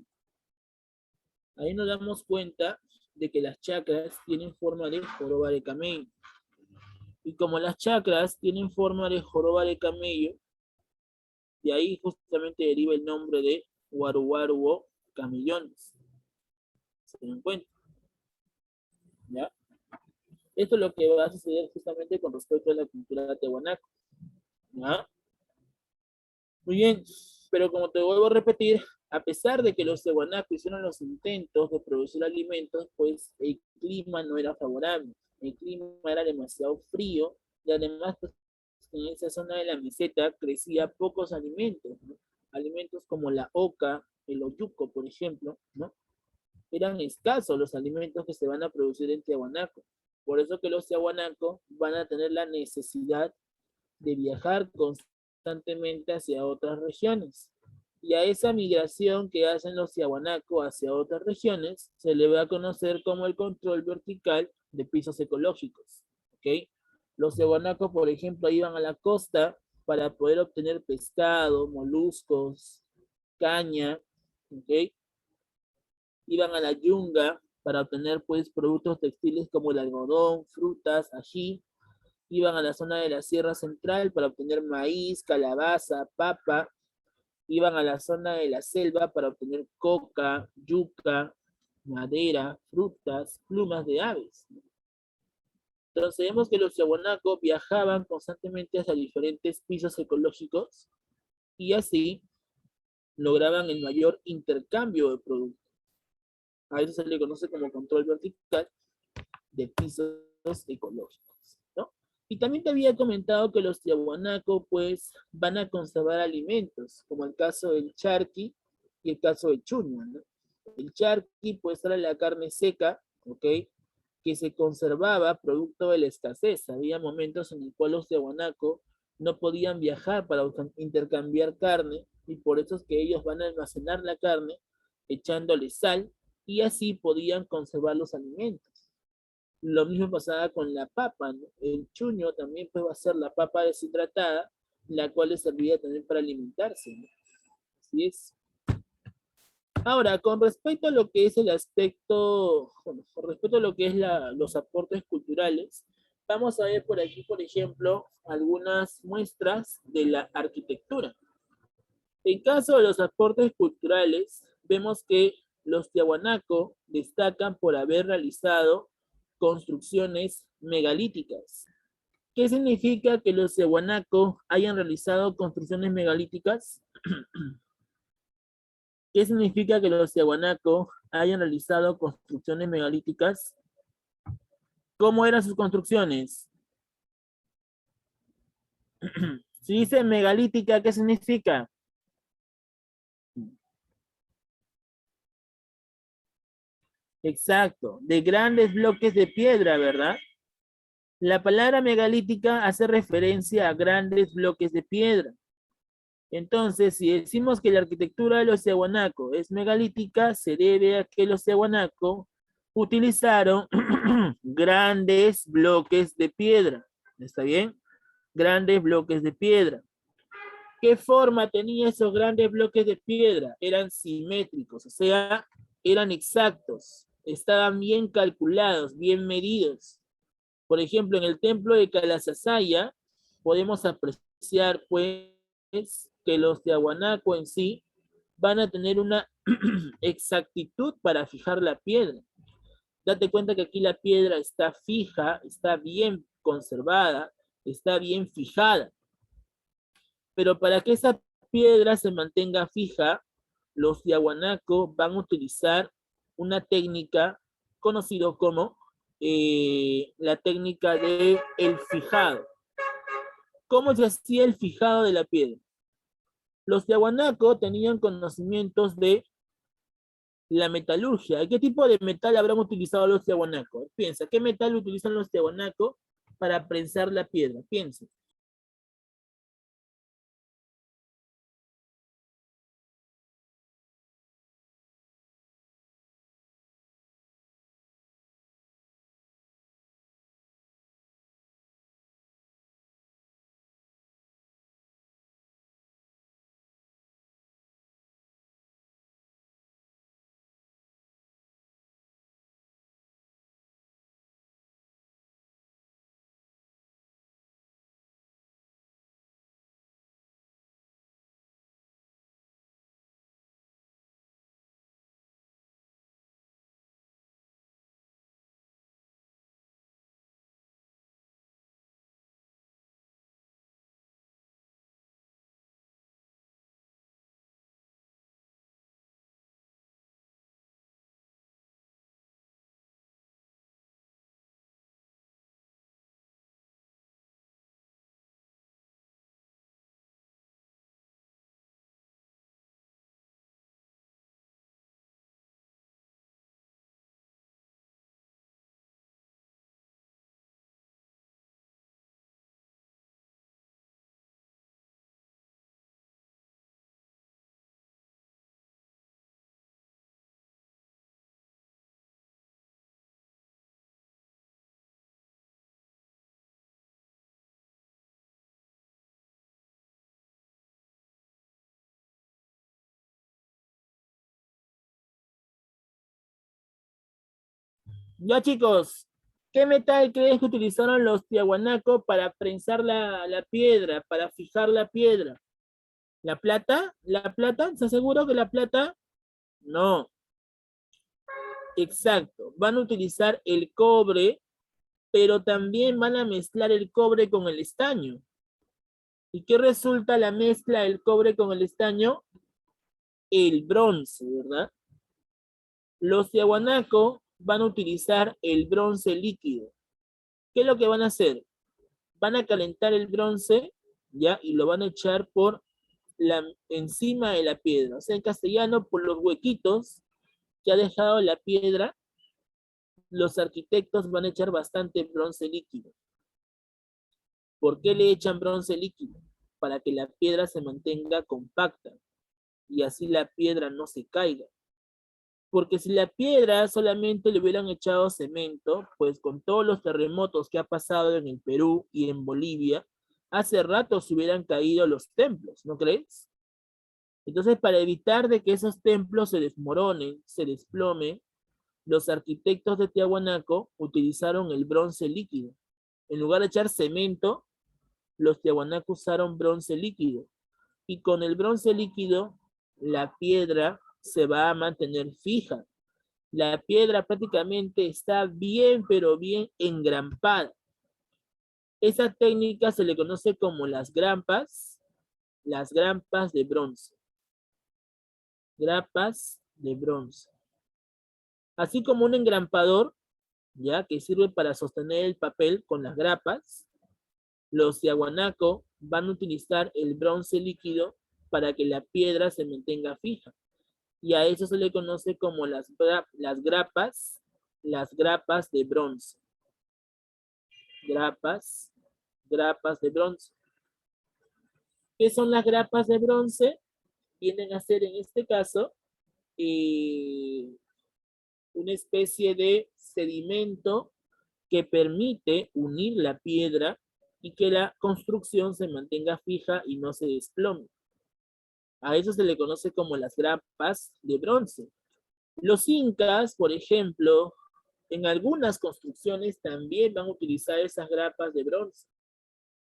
Speaker 1: Ahí nos damos cuenta de que las chacras tienen forma de joroba de camello. Y como las chacras tienen forma de joroba de camello, de ahí justamente deriva el nombre de guaruguaru o camellones. ¿Se dan cuenta? ¿Ya? Esto es lo que va a suceder justamente con respecto a la cultura tehuanaco. ¿Ya? Muy bien, pero como te vuelvo a repetir, a pesar de que los tehuanacos hicieron los intentos de producir alimentos, pues el clima no era favorable. El clima era demasiado frío y además pues, en esa zona de la meseta crecía pocos alimentos, ¿no? Alimentos como la oca, el oyuco, por ejemplo, ¿no? Eran escasos los alimentos que se van a producir en Tiahuanaco. Por eso que los tiahuanacos van a tener la necesidad de viajar constantemente hacia otras regiones. Y a esa migración que hacen los tiahuanacos hacia otras regiones se le va a conocer como el control vertical de pisos ecológicos. ¿Okay? Los tiahuanacos, por ejemplo, iban a la costa para poder obtener pescado, moluscos, caña, ¿okay? Iban a la yunga para obtener pues productos textiles como el algodón, frutas, ají. Iban a la zona de la Sierra Central para obtener maíz, calabaza, papa. Iban a la zona de la selva para obtener coca, yuca, madera, frutas, plumas de aves. Entonces vemos que los tiahuanacos viajaban constantemente hacia diferentes pisos ecológicos y así lograban el mayor intercambio de productos. A eso se le conoce como control vertical de pisos ecológicos, ¿no? Y también te había comentado que los tiahuanacos pues van a conservar alimentos, como el caso del charqui y el caso del chuño, ¿no? El charqui pues era la carne seca, ¿ok? Que se conservaba producto de la escasez. Había momentos en los cuales los tiahuanacos no podían viajar para intercambiar carne y por eso es que ellos van a almacenar la carne echándole sal y así podían conservar los alimentos. Lo mismo pasaba con la papa, ¿no? El chuño también puede ser la papa deshidratada, la cual les servía también para alimentarse, ¿no? Así es. Ahora, con respecto a lo que es el aspecto, bueno, con respecto a lo que es los aportes culturales, vamos a ver por aquí, por ejemplo, algunas muestras de la arquitectura. En caso de los aportes culturales, vemos que los tiahuanaco destacan por haber realizado construcciones megalíticas. ¿Qué significa que los tiahuanaco hayan realizado construcciones megalíticas? ¿Qué significa que los tiahuanaco hayan realizado construcciones megalíticas? ¿Cómo eran sus construcciones? Si dice megalítica, ¿qué significa? Exacto, de grandes bloques de piedra, ¿verdad? La palabra megalítica hace referencia a grandes bloques de piedra. Entonces, si decimos que la arquitectura de los tiahuanaco es megalítica, se debe a que los tiahuanaco utilizaron grandes bloques de piedra. ¿Está bien? Grandes bloques de piedra. ¿Qué forma tenían esos grandes bloques de piedra? Eran simétricos, o sea, eran exactos, estaban bien calculados, bien medidos. Por ejemplo, en el templo de Calasasaya podemos apreciar pues que los tiahuanaco en sí van a tener una exactitud para fijar la piedra. Date cuenta que aquí la piedra está fija, está bien conservada, está bien fijada. Pero para que esa piedra se mantenga fija, los Tiahuanaco van a utilizar una técnica conocida como la técnica de el fijado. ¿Cómo se hacía el fijado de la piedra? Los Tiahuanaco tenían conocimientos de la metalurgia. ¿Qué tipo de metal habrán utilizado los Tiahuanaco? Piensa, ¿qué metal utilizan los Tiahuanaco para prensar la piedra? Piensa. Ya chicos, ¿qué metal crees que utilizaron los Tiahuanaco para prensar la piedra, para fijar la piedra? ¿La plata? ¿La plata? ¿Estás seguro que la plata? No, exacto. Van a utilizar el cobre, pero también van a mezclar el cobre con el estaño. ¿Y qué resulta la mezcla del cobre con el estaño? El bronce, ¿verdad? Los Tiahuanaco van a utilizar el bronce líquido. ¿Qué es lo que van a hacer? Van a calentar el bronce, ¿ya? Y lo van a echar por encima de la piedra. O sea, en castellano, por los huequitos que ha dejado la piedra, los arquitectos van a echar bastante bronce líquido. ¿Por qué le echan bronce líquido? Para que la piedra se mantenga compacta y así la piedra no se caiga. Porque si la piedra solamente le hubieran echado cemento, pues con todos los terremotos que ha pasado en el Perú y en Bolivia, hace rato se hubieran caído los templos, ¿no crees? Entonces, para evitar de que esos templos se desmoronen, se desplomen, los arquitectos de Tiahuanaco utilizaron el bronce líquido. En lugar de echar cemento, los Tiahuanaco usaron bronce líquido. Y con el bronce líquido, la piedra se va a mantener fija. La piedra prácticamente está bien, pero bien engrampada. Esa técnica se le conoce como las grampas de bronce. Grapas de bronce. Así como un engrampador, ya que sirve para sostener el papel con las grapas, los Tiahuanaco van a utilizar el bronce líquido para que la piedra se mantenga fija. Y a eso se le conoce como las grapas de bronce. Grapas, grapas de bronce. ¿Qué son las grapas de bronce? Vienen a ser en este caso una especie de sedimento que permite unir la piedra y que la construcción se mantenga fija y no se desplome. A eso se le conoce como las grapas de bronce. Los incas, por ejemplo, en algunas construcciones también van a utilizar esas grapas de bronce.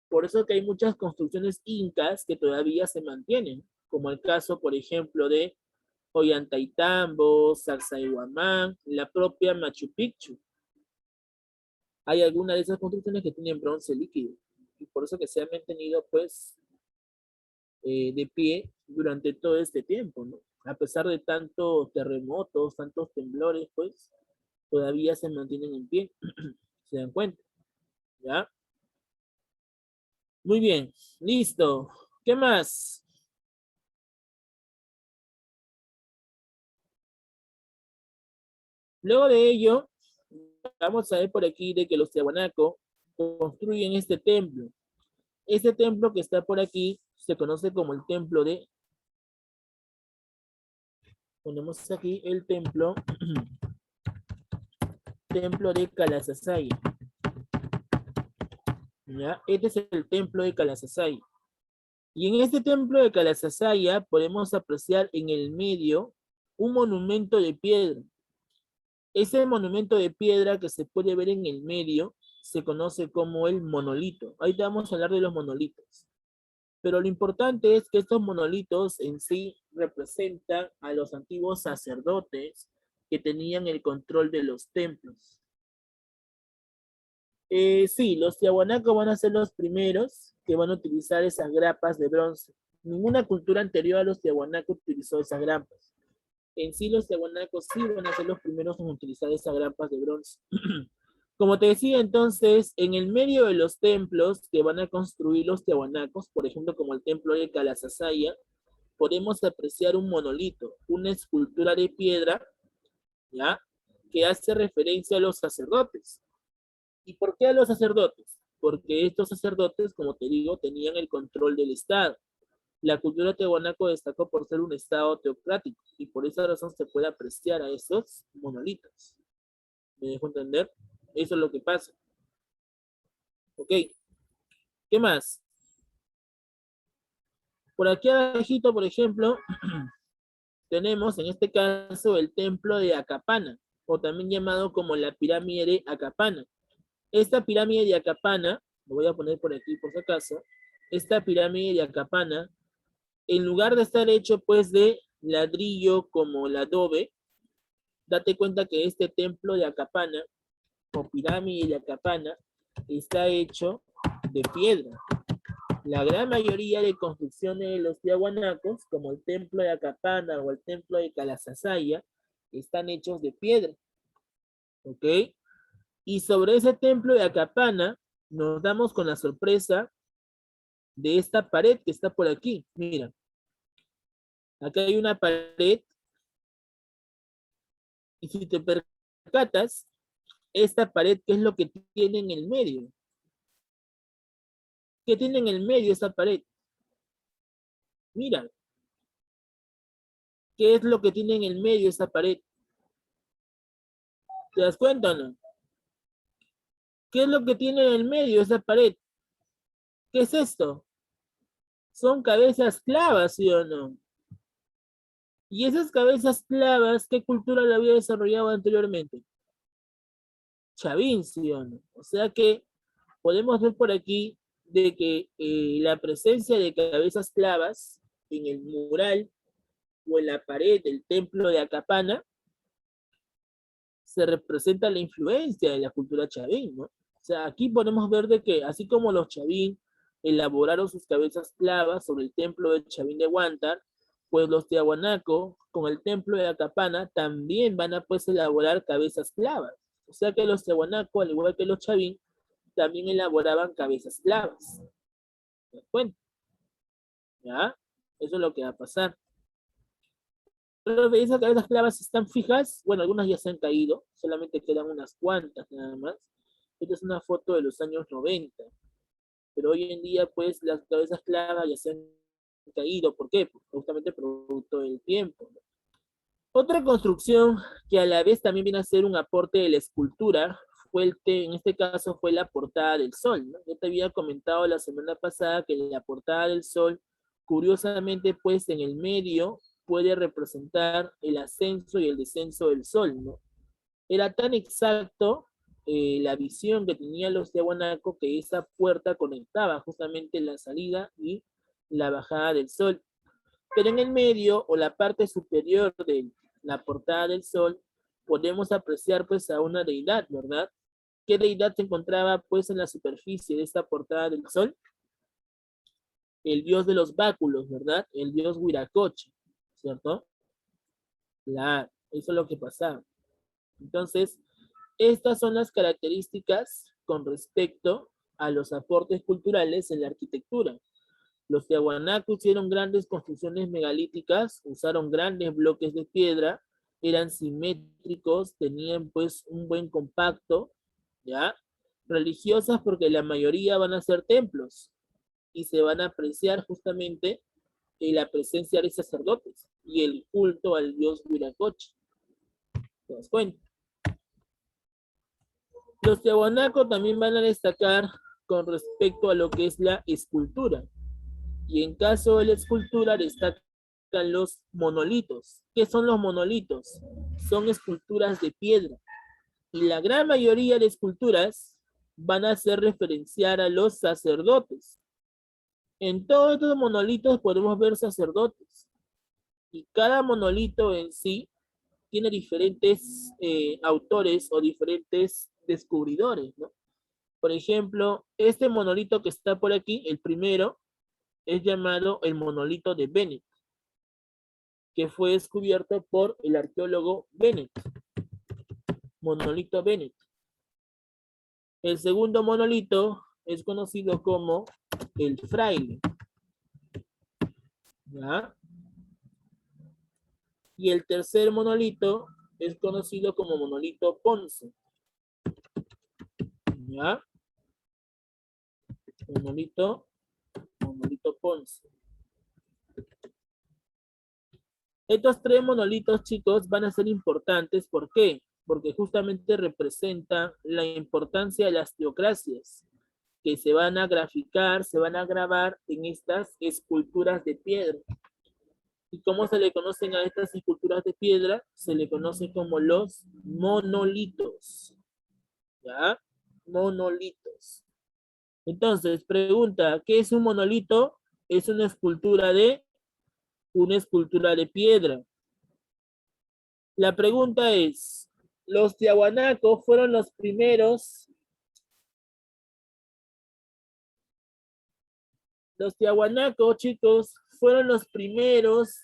Speaker 1: Por eso que hay muchas construcciones incas que todavía se mantienen, como el caso, por ejemplo, de Ollantaytambo, Sacsayhuamán, la propia Machu Picchu. Hay algunas de esas construcciones que tienen bronce líquido y por eso que se han mantenido pues de pie durante todo este tiempo, ¿no? A pesar de tantos terremotos, tantos temblores, pues todavía se mantienen en pie. ¿Se dan cuenta? ¿Ya? Muy bien, listo. ¿Qué más? Luego de ello, vamos a ver por aquí de que los Tiahuanaco construyen este templo. Este templo que está por aquí se conoce como el templo de, ponemos aquí el templo, templo de Calasasay. ¿Ya? Este es el templo de Calasasay. Y en este templo de Calasasaya podemos apreciar en el medio un monumento de piedra. Ese monumento de piedra que se puede ver en el medio se conoce como el monolito. Ahí vamos a hablar de los monolitos. Pero lo importante es que estos monolitos en sí representan a los antiguos sacerdotes que tenían el control de los templos. Sí, los tiahuanacos van a ser los primeros que van a utilizar esas grapas de bronce. Ninguna cultura anterior a los tiahuanacos utilizó esas grapas. En sí, los tiahuanacos sí van a ser los primeros en utilizar esas grapas de bronce. Como te decía entonces, en el medio de los templos que van a construir los tiahuanacos, por ejemplo, como el templo de Calasasaya, podemos apreciar un monolito, una escultura de piedra, ¿ya? Que hace referencia a los sacerdotes. ¿Y por qué a los sacerdotes? Porque estos sacerdotes, como te digo, tenían el control del Estado. La cultura tehuanaco destacó por ser un Estado teocrático y por esa razón se puede apreciar a esos monolitos. ¿Me dejo entender? Eso es lo que pasa. Ok, ¿qué más? Por aquí abajito, por ejemplo, tenemos en este caso el templo de Acapana, o también llamado como la pirámide de Acapana. Esta pirámide de Acapana, lo voy a poner por aquí por si acaso, esta pirámide de Acapana, en lugar de estar hecho pues de ladrillo como el adobe, date cuenta que este templo de Acapana, o pirámide de Acapana, está hecho de piedra. La gran mayoría de construcciones de los tiahuanacos, como el templo de Acapana o el templo de Calasasaya, están hechos de piedra. ¿Ok? Y sobre ese templo de Acapana, nos damos con la sorpresa de esta pared que está por aquí. Mira, acá hay una pared y si te percatas, esta pared, ¿qué es lo que tiene en el medio? ¿Qué tiene en el medio esta pared? Mira, ¿qué es lo que tiene en el medio esta pared? ¿Te das cuenta o no? ¿Qué es lo que tiene en el medio esa pared? ¿Qué es esto? Son cabezas clavas, ¿sí o no? Y esas cabezas clavas, ¿qué cultura la había desarrollado anteriormente? Chavín, ¿sí o no? O sea que podemos ver por aquí de que la presencia de cabezas clavas en el mural o en la pared del templo de Acapana se representa la influencia de la cultura chavín, ¿no? O sea, aquí podemos ver de que así como los chavín elaboraron sus cabezas clavas sobre el templo de Chavín de Huántar, pues los tiahuanaco con el templo de Acapana también van a pues elaborar cabezas clavas. O sea que los tiahuanaco, al igual que los chavín, también elaboraban cabezas clavas. ¿Te das cuenta? ¿Ya? Eso es lo que va a pasar. Pero esas cabezas clavas están fijas, bueno, algunas ya se han caído, solamente quedan unas cuantas nada más. Esta es una foto de los años 90, pero hoy en día pues las cabezas clavas ya se han caído. ¿Por qué? Pues justamente producto del tiempo. Otra construcción que a la vez también viene a ser un aporte de la escultura fue en este caso fue la portada del sol, ¿no? Yo te había comentado la semana pasada que la portada del sol, curiosamente pues en el medio puede representar el ascenso y el descenso del sol, ¿no? Era tan exacto la visión que tenían los Tiahuanaco que esa puerta conectaba justamente la salida y la bajada del sol. Pero en el medio o la parte superior de la portada del sol podemos apreciar pues a una deidad, ¿verdad? ¿Qué deidad se encontraba pues en la superficie de esta portada del sol? el dios de los báculos, ¿verdad? El dios Huiracocha, ¿cierto? Claro, eso es lo que pasaba. Entonces, estas son las características con respecto a los aportes culturales en la arquitectura. Los tiahuanaco hicieron grandes construcciones megalíticas, usaron grandes bloques de piedra, eran simétricos, tenían pues un buen compacto, ¿ya? Religiosas porque la mayoría van a ser templos y se van a apreciar justamente en la presencia de sacerdotes y el culto al dios Huiracocha. ¿Te das cuenta? Los tiahuanaco también van a destacar con respecto a lo que es la escultura. Y en caso de la escultura destacan los monolitos. ¿Qué son los monolitos? Son esculturas de piedra. Y la gran mayoría de esculturas van a hacer referenciar a los sacerdotes. En todos estos monolitos podemos ver sacerdotes. Y cada monolito en sí tiene diferentes autores o diferentes descubridores, ¿no? Por ejemplo, este monolito que está por aquí, el primero, es llamado el monolito de Bennett, que fue descubierto por el arqueólogo Bennett, monolito Bennett. El segundo monolito es conocido como el fraile, ¿ya? Y el tercer monolito es conocido como monolito Ponce, ¿ya? Monolito Ponce. Estos tres monolitos, chicos, van a ser importantes. ¿Por qué? Porque justamente representan la importancia de las teocracias que se van a graficar, se van a grabar en estas esculturas de piedra. ¿Y cómo se le conocen a estas esculturas de piedra? Se le conoce como los monolitos. ¿Ya? Monolitos. Entonces, pregunta, ¿qué es un monolito? Es una escultura de piedra. La pregunta es, ¿los tiahuanacos fueron los primeros? Los tiahuanacos, chicos, fueron los primeros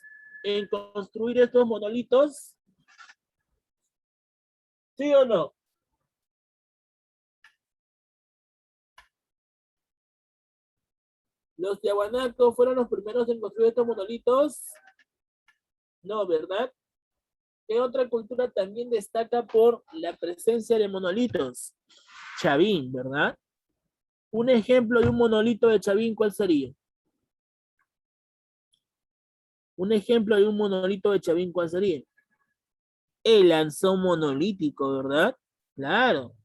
Speaker 1: en construir estos monolitos. ¿Sí o no? ¿Los tiahuanacos fueron los primeros en construir estos monolitos? No, ¿verdad? ¿Qué otra cultura también destaca por la presencia de monolitos? Chavín, ¿verdad? Un ejemplo de un monolito de Chavín, ¿cuál sería? Un ejemplo de un monolito de Chavín, ¿cuál sería? El lanzón monolítico, ¿verdad? Claro.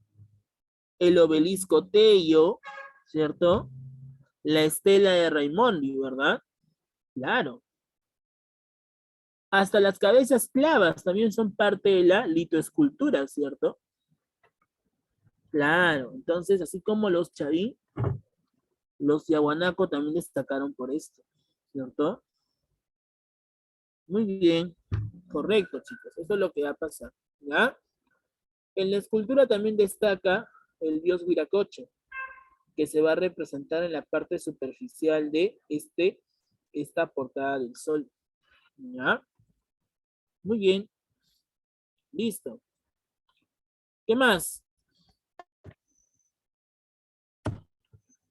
Speaker 1: El obelisco Tello, ¿cierto? La estela de Raimondi, ¿verdad? Claro. Hasta las cabezas clavas también son parte de la litoescultura, ¿cierto? Claro. Entonces, así como los Chavín, los Yahuanaco también destacaron por esto, ¿cierto? Muy bien. Correcto, chicos. Eso es lo que va a pasar, ¿ya? En la escultura también destaca el dios Huiracocha, que se va a representar en la parte superficial de esta portada del sol. ¿Ya? Muy bien. Listo. ¿Qué más?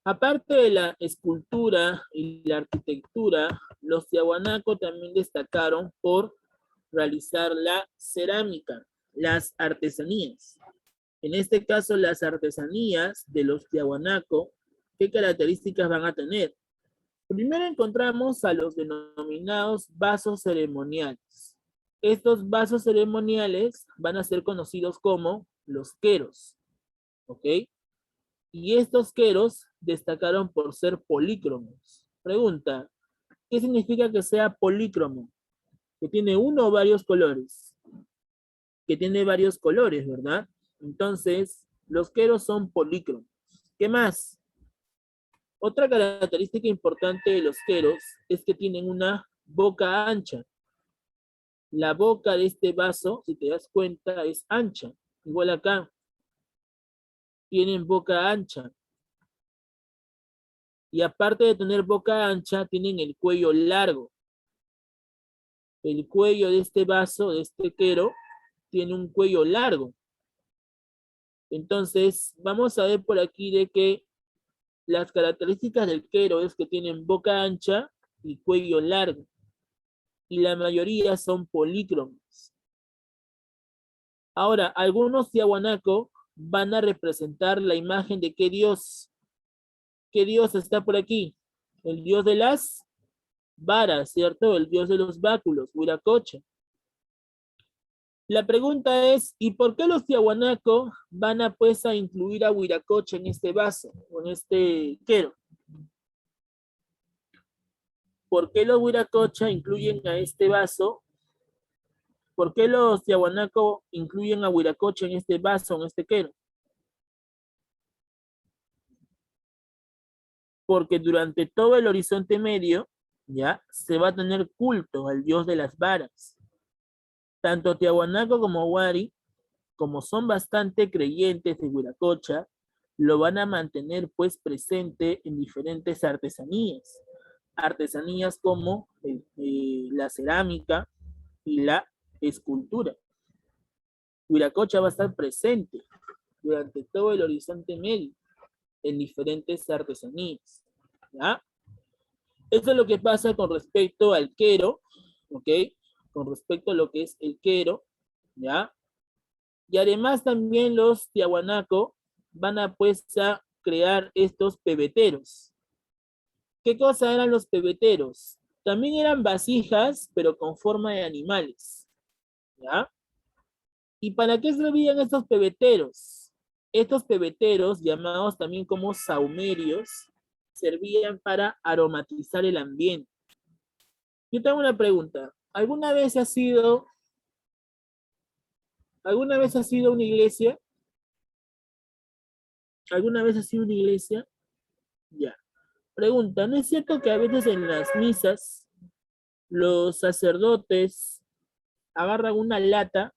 Speaker 1: Aparte de la escultura y la arquitectura, los tiahuanaco también destacaron por realizar la cerámica, las artesanías. En este caso, las artesanías de los tiahuanaco, ¿qué características van a tener? Primero encontramos a los denominados vasos ceremoniales. Estos vasos ceremoniales van a ser conocidos como los queros, ¿ok? Y estos queros destacaron por ser polícromos. Pregunta, ¿qué significa que sea polícromo? Que tiene uno o varios colores. Que tiene varios colores, ¿verdad? Entonces, los queros son polícromos. ¿Qué más? Otra característica importante de los queros es que tienen una boca ancha. La boca de este vaso, si te das cuenta, es ancha. Igual acá. Tienen boca ancha. Y aparte de tener boca ancha, tienen el cuello largo. El cuello de este vaso, de este quero, tiene un cuello largo. Entonces, vamos a ver por aquí de que las características del quero es que tienen boca ancha y cuello largo. Y la mayoría son polícromos. Ahora, algunos tiahuanaco van a representar la imagen de qué dios. ¿Qué dios está por aquí? El dios de las varas, ¿cierto? El dios de los báculos, Huiracocha. La pregunta es, ¿y por qué los tiahuanaco van a pues a incluir a Huiracocha en este vaso, o en este quero? ¿Por qué los Huiracocha incluyen a este vaso? ¿Por qué los tiahuanaco incluyen a Huiracocha en este vaso, en este quero? Porque durante todo el Horizonte Medio, ya, se va a tener culto al dios de las varas. Tanto Tiahuanaco como Huari, como son bastante creyentes de Huiracocha, lo van a mantener pues presente en diferentes artesanías. Artesanías como la cerámica y la escultura. Huiracocha va a estar presente durante todo el Horizonte Medio en diferentes artesanías. ¿Ya? Eso es lo que pasa con respecto al quero, ¿ok? Con respecto a lo que es el quero, ¿ya? Y además también los tiahuanaco van a pues a crear estos pebeteros. ¿Qué cosa eran los pebeteros? También eran vasijas, pero con forma de animales, ¿ya? ¿Y para qué servían estos pebeteros? Estos pebeteros, llamados también como saumerios, servían para aromatizar el ambiente. Yo tengo una pregunta. ¿Alguna vez has ido a una iglesia? ¿Alguna vez has ido a una iglesia? Ya. Pregunta, ¿no es cierto que a veces en las misas los sacerdotes agarran una lata,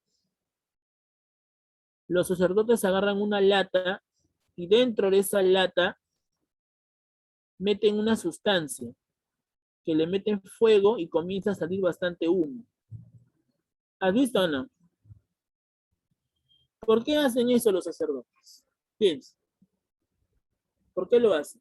Speaker 1: los sacerdotes agarran una lata y dentro de esa lata meten una sustancia que le meten fuego y comienza a salir bastante humo? ¿Has visto o no? ¿Por qué hacen eso los sacerdotes? Piensa. ¿Por qué lo hacen?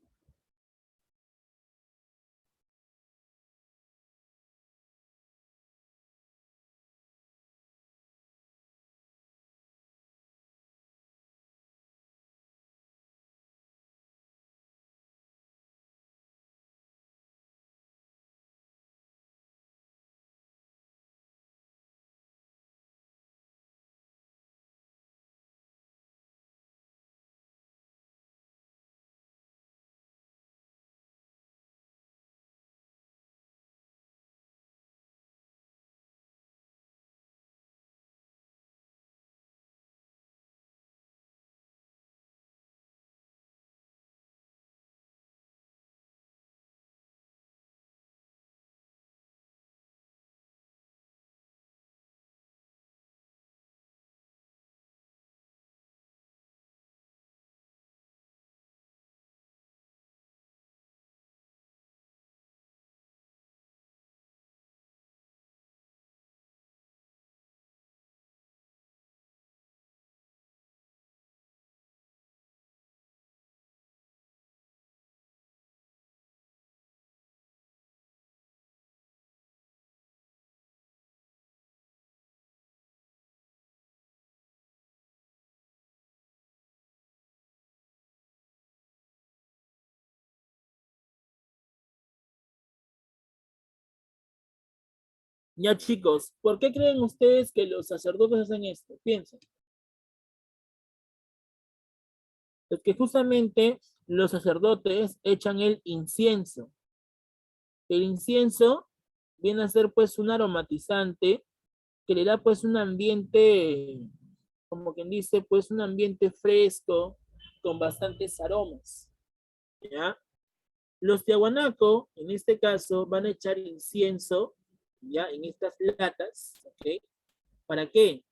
Speaker 1: Ya chicos, ¿por qué creen ustedes que los sacerdotes hacen esto? Piensen. Es que justamente los sacerdotes echan el incienso. El incienso viene a ser pues un aromatizante que le da pues un ambiente, como quien dice, pues un ambiente fresco con bastantes aromas. ¿Ya? Los tiahuanaco, en este caso, van a echar incienso, ¿ya? En estas latas, ¿ok? ¿Para qué?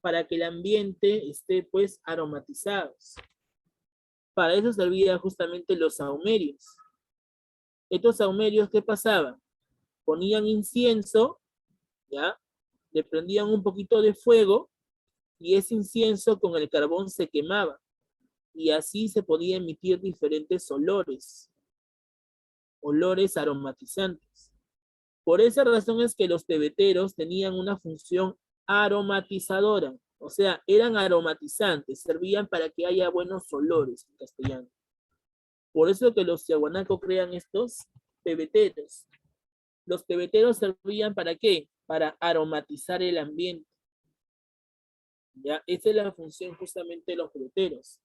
Speaker 1: Para que el ambiente esté pues aromatizado. Para eso servían justamente los saumerios. Estos saumerios, ¿qué pasaba? Ponían incienso, ¿ya? Le prendían un poquito de fuego y ese incienso con el carbón se quemaba y así se podía emitir diferentes olores aromatizantes. Por esa razón es que los pebeteros tenían una función aromatizadora, o sea, eran aromatizantes, servían para que haya buenos olores en castellano. Por eso que los tiahuanacos crean estos pebeteros. Los pebeteros servían para qué? Para aromatizar el ambiente. ¿Ya? Esa es la función justamente de los pebeteros.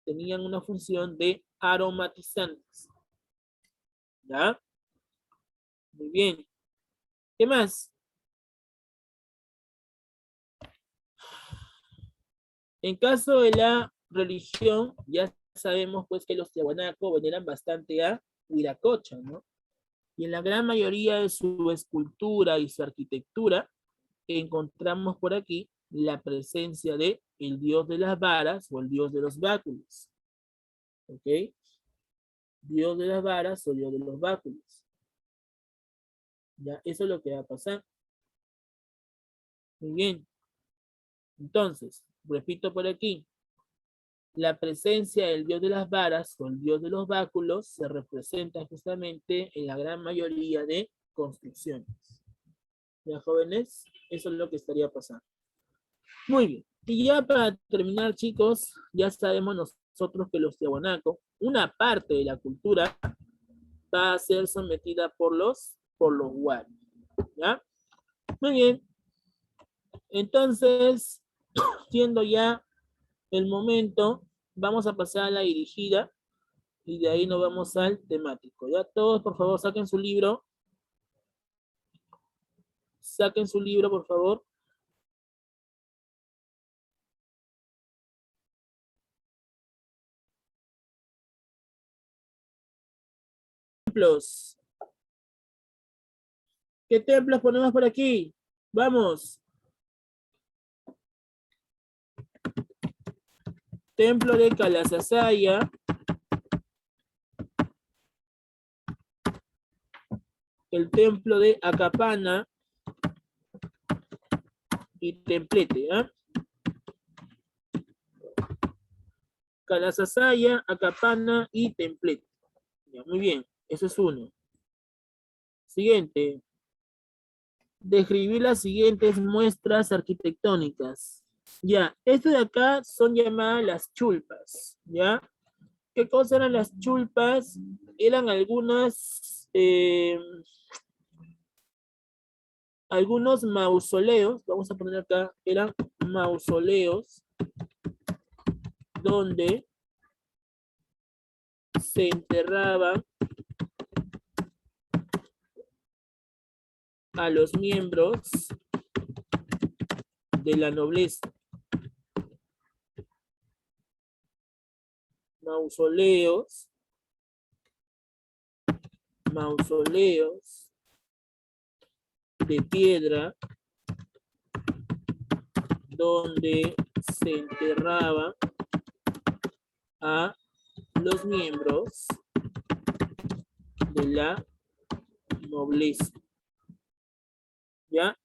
Speaker 1: Tenían una función de aromatizantes. ¿Ya? Muy bien. ¿Qué más? En caso de la religión, ya sabemos pues que los tiahuanacos veneran bastante a Huiracocha, ¿no? Y en la gran mayoría de su escultura y su arquitectura encontramos por aquí la presencia de el dios de las varas o el dios de los báculos. ¿Ok? Dios de las varas o dios de los báculos. Ya, eso es lo que va a pasar. Muy bien. Entonces, repito por aquí. La presencia del dios de las varas o el dios de los báculos se representa justamente en la gran mayoría de construcciones. ¿Ya, jóvenes? Eso es lo que estaría pasando. Muy bien. Y ya para terminar, chicos, ya sabemos nosotros que los tiahuanacos, una parte de la cultura va a ser sometida por los huaros. ¿Ya? Muy bien. Entonces, siendo ya el momento, vamos a pasar a la dirigida y de ahí nos vamos al temático. Ya todos, por favor, saquen su libro. Saquen su libro, por favor. Templos. ¿Qué templos ponemos por aquí? Vamos. Templo de Calasasaya. El templo de Acapana y Templete. ¿eh? Calasasaya, Acapana y Templete. Ya, muy bien, eso es uno. Siguiente. Describir las siguientes muestras arquitectónicas. Ya, esto de acá son llamadas las chulpas. ¿Ya? ¿Qué cosas eran las chulpas? Eran algunos mausoleos, vamos a poner acá, eran mausoleos donde se enterraban a los miembros de la nobleza. Mausoleos de piedra donde se enterraba a los miembros de la nobleza. ¿Ya?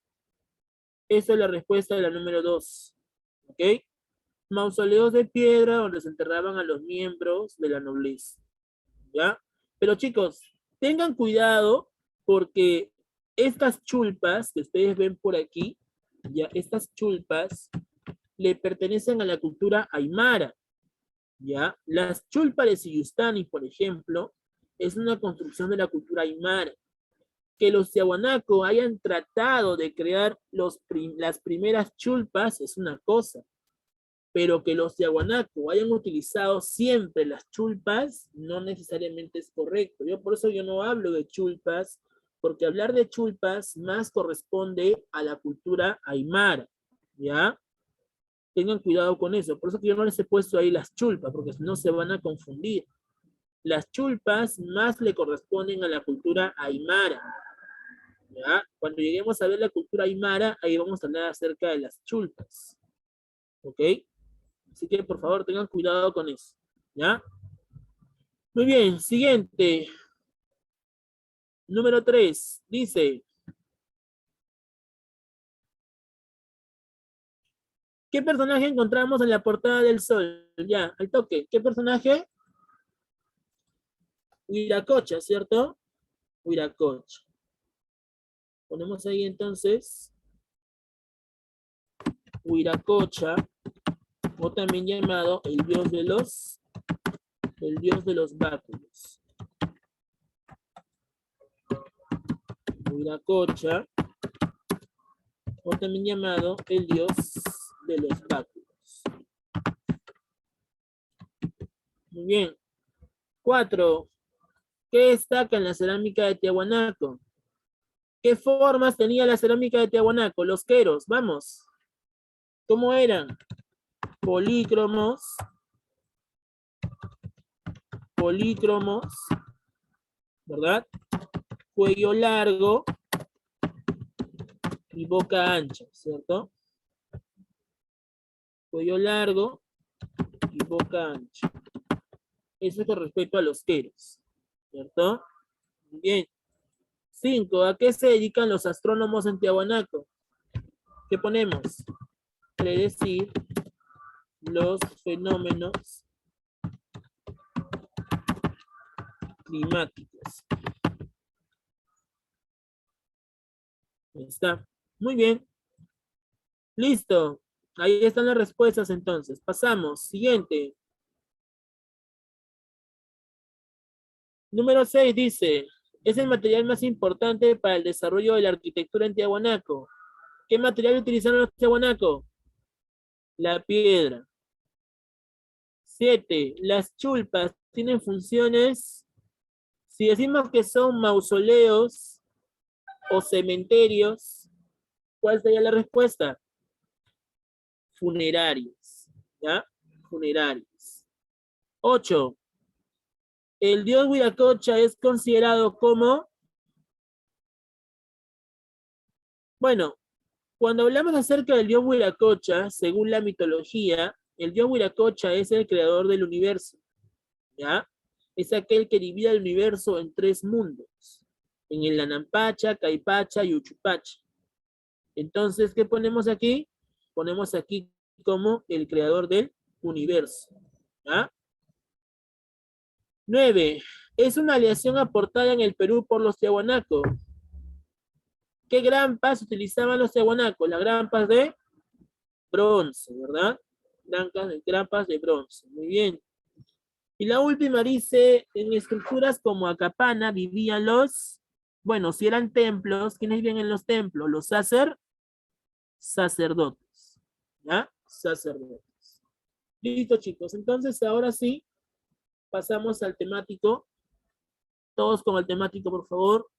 Speaker 1: Esa es la respuesta de la número 2. ¿Ok? Mausoleos de piedra donde se enterraban a los miembros de la nobleza. ¿Ya? Pero chicos, tengan cuidado porque estas chulpas que ustedes ven por aquí, ya, estas chulpas le pertenecen a la cultura aymara, ¿ya? Las chulpas de Siyustani, por ejemplo, es una construcción de la cultura aymara. Que los tiahuanaco hayan tratado de crear las primeras chulpas es una cosa, pero que los tiahuanaco hayan utilizado siempre las chulpas no necesariamente es correcto. Por eso yo no hablo de chulpas, porque hablar de chulpas más corresponde a la cultura aymara, ¿ya? Tengan cuidado con eso. Por eso que yo no les he puesto ahí las chulpas, porque si no se van a confundir. Las chulpas más le corresponden a la cultura aymara, ¿ya? Cuando lleguemos a ver la cultura aymara, ahí vamos a hablar acerca de las chulpas, ¿ok? Así que por favor tengan cuidado con eso, ¿ya? Muy bien, siguiente. Número 3, dice, ¿qué personaje encontramos en la portada del Sol? Ya, al toque. ¿Qué personaje? Huiracocha, ¿cierto? Huiracocha. Ponemos ahí entonces Huiracocha, o también llamado el dios de los báculos. Huiracocha, o también llamado el dios de los báculos. Muy bien. 4. ¿Qué destaca en la cerámica de Tiahuanaco? ¿Qué formas tenía la cerámica de Tiahuanaco? Los queros, vamos. ¿Cómo eran? Polícromos, ¿verdad? Cuello largo y boca ancha, ¿cierto? Cuello largo y boca ancha. Eso es con respecto a los queros, ¿cierto? Bien. 5. ¿A qué se dedican los astrónomos en Tiahuanaco? ¿Qué ponemos? Predecir los fenómenos climáticos. Ahí está. Muy bien. Listo. Ahí están las respuestas entonces. Pasamos. Siguiente. Número 6 dice, es el material más importante para el desarrollo de la arquitectura en Tiahuanaco. ¿Qué material utilizaron los tiahuanaco? La piedra. 7. Las chulpas tienen funciones. Si decimos que son mausoleos o cementerios, ¿cuál sería la respuesta? Funerarios. ¿Ya? Funerarios. 8. El dios Huiracocha es considerado como... Bueno, cuando hablamos acerca del dios Huiracocha, según la mitología, el dios Huiracocha es el creador del universo. ¿Ya? Es aquel que divide el universo en 3 mundos. En el Anampacha, Caipacha y Uchupacha. Entonces, ¿qué ponemos aquí? Ponemos aquí como el creador del universo. ¿Ya? 9. Es una aleación aportada en el Perú por los tiahuanacos. ¿Qué grampas utilizaban los tiahuanacos? Las grampas de bronce, ¿verdad? Grampas de bronce. Muy bien. Y la última dice, en estructuras como Acapana vivían los, bueno, si eran templos, ¿quiénes vivían en los templos? Los sacerdotes. ¿Ya? Sacerdotes. Listo, chicos. Entonces, ahora sí, pasamos al temático. Todos con el temático, por favor.